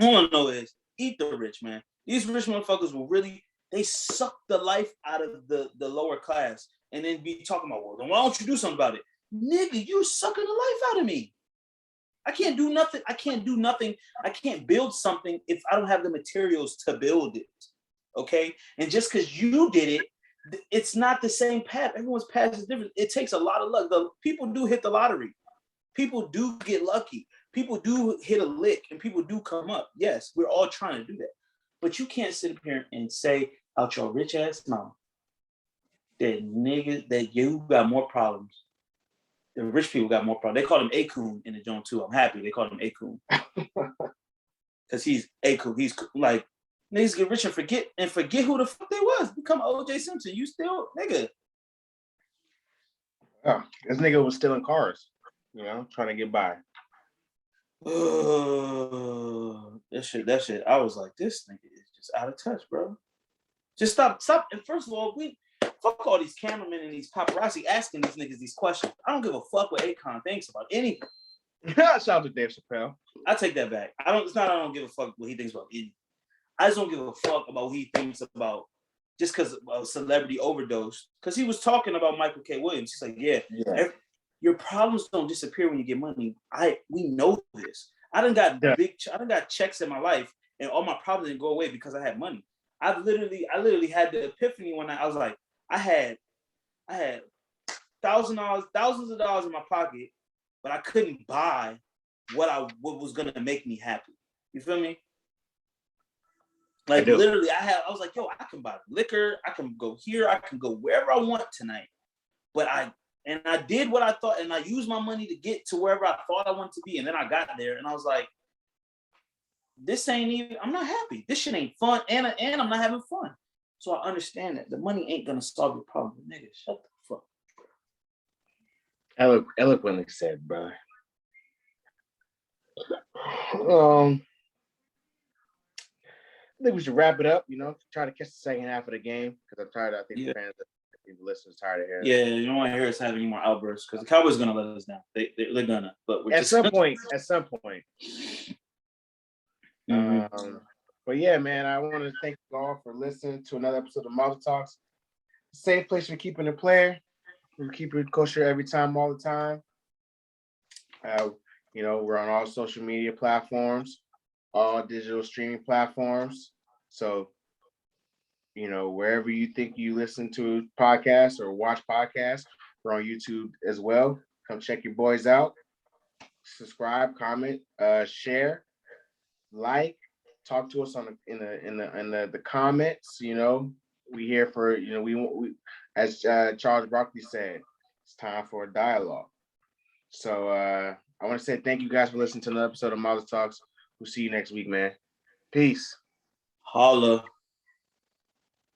All I know is eat the rich, man. These rich motherfuckers will really, they suck the life out of the lower class and then be talking about, well, then why don't you do something about it? Nigga, you're sucking the life out of me. I can't do nothing. I can't build something if I don't have the materials to build it. Okay? And just because you did it, it's not the same path. Everyone's path is different. It takes a lot of luck. The people do hit the lottery. People do get lucky. People do hit a lick and people do come up. Yes, we're all trying to do that. But you can't sit up here and say out your rich ass mouth that niggas, that you got more problems The rich people got more problems. They call him Akun in the joint too. I'm happy they called him Akun. Because he's Akun. He's like, niggas get rich and forget who the fuck they was. Become OJ Simpson. You still, nigga. Oh, this nigga was stealing cars, trying to get by. That shit. I was like, this nigga is just out of touch, bro. Just stop. And first of all, fuck all these cameramen and these paparazzi asking these niggas these questions. I don't give a fuck what Akon thinks about anything. Shout out to Dave Chappelle. I take that back. It's not I don't give a fuck what he thinks about anything. I just don't give a fuck about what he thinks about just because of celebrity overdose. Because he was talking about Michael K. Williams. He's like, your problems don't disappear when you get money. We know this. I done got checks in my life, and all my problems didn't go away because I had money. I literally had the epiphany when I was like, I had thousands of dollars in my pocket, but I couldn't buy what was gonna make me happy. You feel me? Like literally, I was like, yo, I can buy liquor, I can go here, I can go wherever I want tonight. But I did what I thought, and I used my money to get to wherever I thought I wanted to be. And then I got there, and I was like, this ain't even. I'm not happy. This shit ain't fun, and I'm not having fun. So I understand that the money ain't gonna solve your problem, nigga. Shut the fuck. Eloquently said, brother. I think we should wrap it up. Try to catch the second half of the game because I'm tired. I think the fans, the listeners, tired of hearing. Yeah, you don't want to hear us have any more outbursts because the Cowboys are gonna let us down. They're gonna, but we're at some point. But yeah, man, I want to thank you all for listening to another episode of Malta Talks. Safe place for keeping it player. We keep it kosher every time, all the time. We're on all social media platforms, all digital streaming platforms. So, wherever you think you listen to podcasts or watch podcasts, we're on YouTube as well. Come check your boys out. Subscribe, comment, share, like, talk to us in the comments. We here for we as Charles Broccoli said, it's time for a dialogue. So I want to say thank you guys for listening to another episode of Malta Talks. We'll see you next week, man. Peace. Holla.